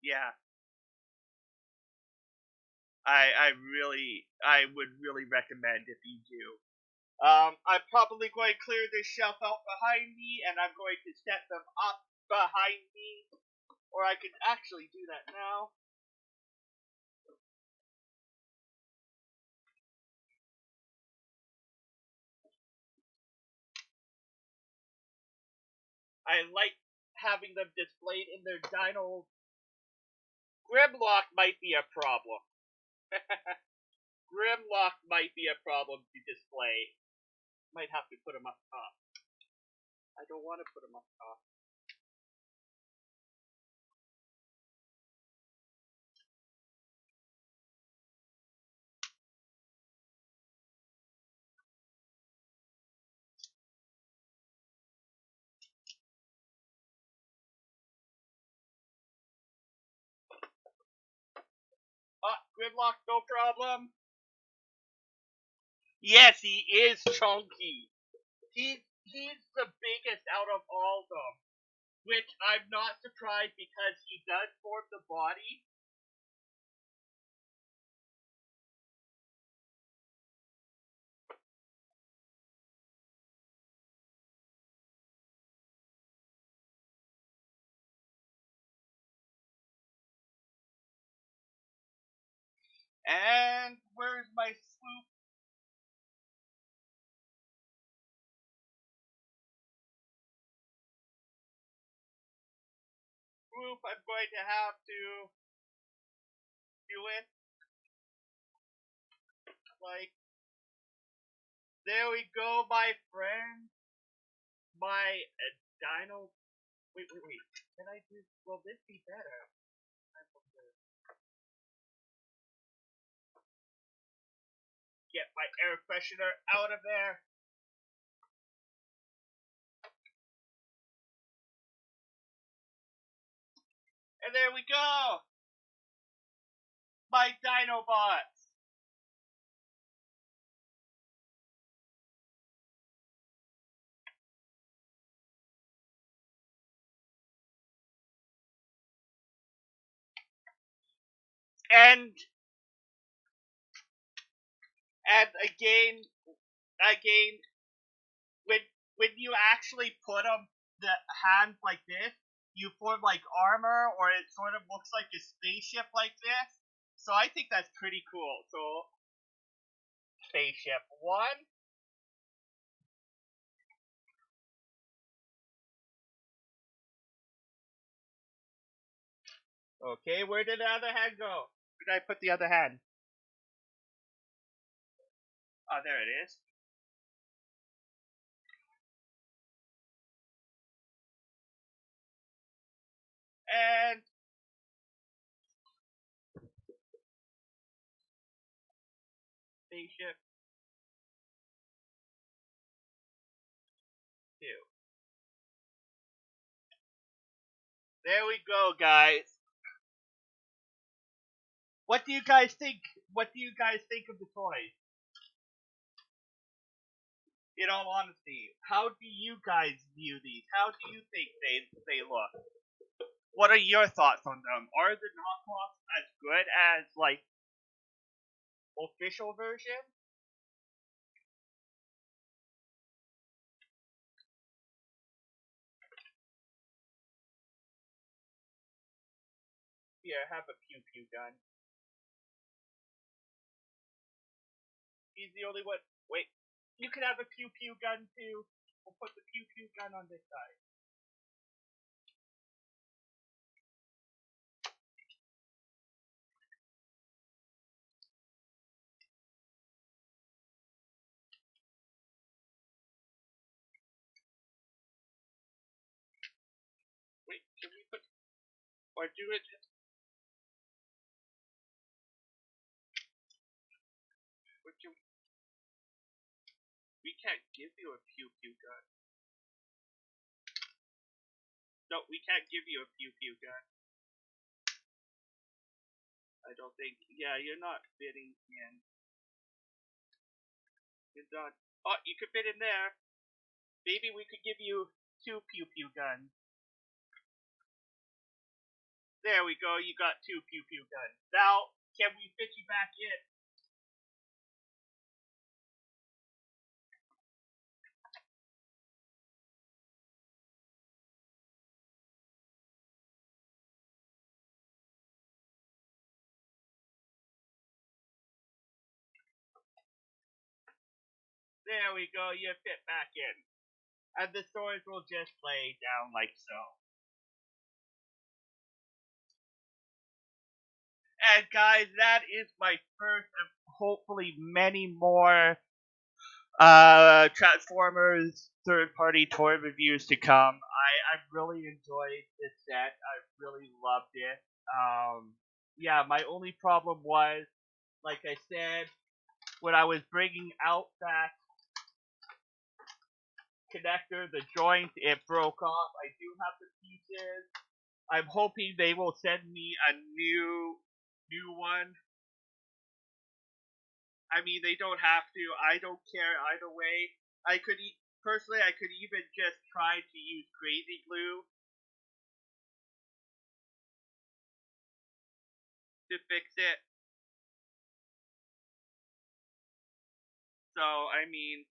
yeah, I would really recommend if you do. I'm probably going to clear this shelf out behind me, and I'm going to set them up behind me, or I could actually do that now. I like having them displayed in their dino. Grimlock might be a problem. Grimlock might be a problem to display. Might have to put him up top. I don't want to put him up top. Grimlock, no problem. Yes, he is chunky. He's the biggest out of all of them. Which I'm not surprised because he does form the body. And where's my Swoop? Swoop, I'm going to have to do it. Like, there we go, my friend. My Dino. Wait. Can I do? Will this be better? Get my air freshener out of there. And there we go. My Dinobots. And again, when you actually put them the hands like this, you form like armor, or it sort of looks like a spaceship like this. So I think that's pretty cool. So spaceship one. Okay, where did the other hand go? Where did I put the other hand? Oh, there it is. And spaceship 2. There we go, guys. What do you guys think? What do you guys think of the toys? In all honesty, how do you guys view these? How do you think they look? What are your thoughts on them? Are the knockoffs as good as like official version? Here, have a pew pew gun. He's the only one. Wait, you can have a pew pew gun too. We'll put the pew pew gun on this side. Wait, should we put or do it? Would you? We can't give you a pew pew gun. No, we can't give you a pew pew gun. I don't think. Yeah, you're not fitting in. You're not. Oh, you could fit in there. Maybe we could give you 2 pew pew guns. There we go. You got 2 pew pew guns. Now, can we fit you back in? There we go. You fit back in. And the swords will just lay down like so. And guys, that is my first of hopefully many more Transformers third party toy reviews to come. I really enjoyed this set. I really loved it. Yeah, my only problem was, like I said, when I was bringing out that connector, the joint, it broke off. I do have the pieces. I'm hoping they will send me a new one. I mean, they don't have to. I don't care either way. Personally, I could even just try to use crazy glue to fix it. So, I mean,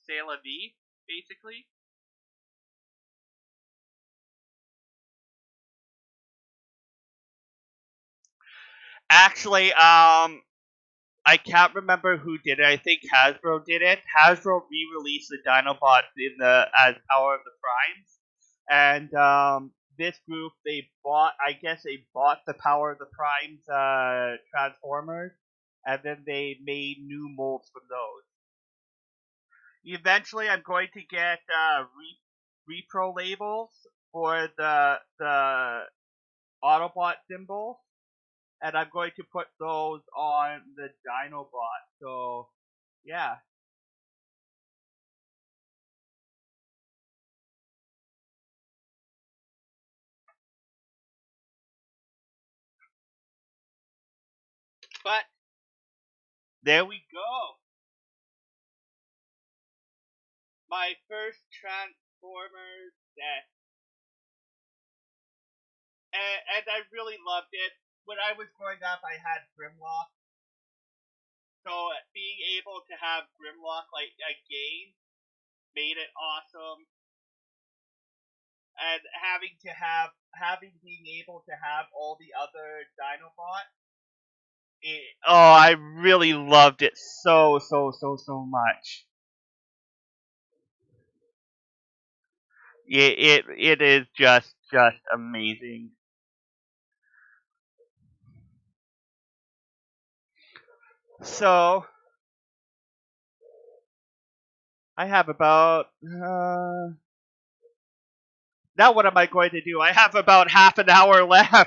c'est la vie, basically. Actually, I can't remember who did it. I think Hasbro did it. Hasbro re-released the Dinobots in the as Power of the Primes, and this group I guess they bought the Power of the Primes Transformers, and then they made new molds from those. Eventually, I'm going to get repro labels for the Autobot symbols, and I'm going to put those on the Dinobot. So, yeah. But there we go. My first Transformers set, and I really loved it. When I was growing up, I had Grimlock, so being able to have Grimlock like again made it awesome. And having being able to have all the other Dinobots. Oh, I really loved it so much. It is just amazing. So I have about. Now what am I going to do? I have about half an hour left. My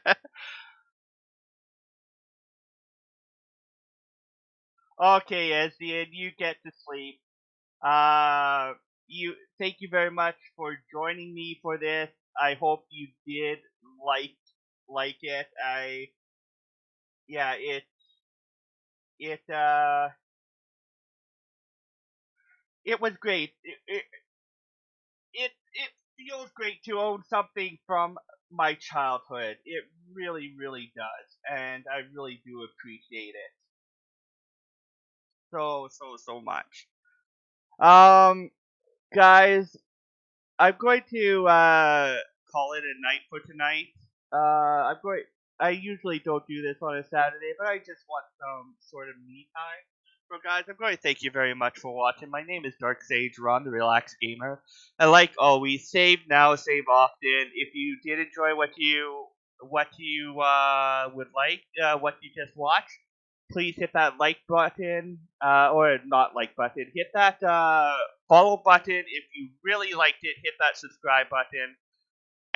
time. Okay, Ezzy, you get to sleep. Uh, thank you very much for joining me for this. I hope you did like like it. Yeah, it it was great. It feels great to own something from my childhood. It really really does, and I really do appreciate it so much. Um, guys, I'm going to call it a night for tonight. I'm going. I usually don't do this on a Saturday, but I just want some sort of me time. So, guys, I'm going to thank you very much for watching. My name is Dark Sage Ron, the Relaxed Gamer. And like always, save now, save often. If you did enjoy what you would like, what you just watched, please hit that like button, or not like button. Hit that follow button. If you really liked it, hit that subscribe button.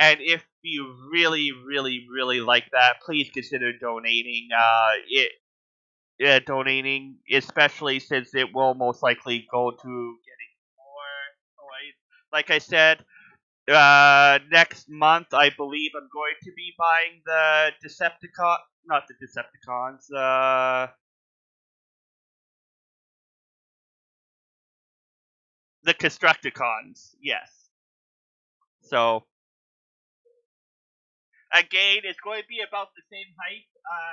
And if you really, really, really like that, please consider donating. Donating, especially since it will most likely go to getting more toys. Like I said, next month I believe I'm going to be buying the not the Decepticons, the Constructicons. Yes. So again, it's going to be about the same height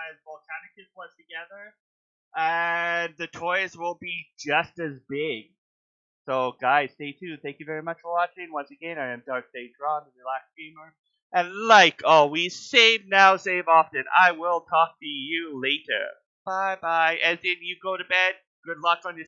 as Volcanicus was together, and the toys will be just as big. So, guys, stay tuned. Thank you very much for watching. Once again, I am Dark Sage Ron, the Relaxed Gamer. And like always, save now, save often. I will talk to you later. Bye bye. As in, you go to bed. Good luck on your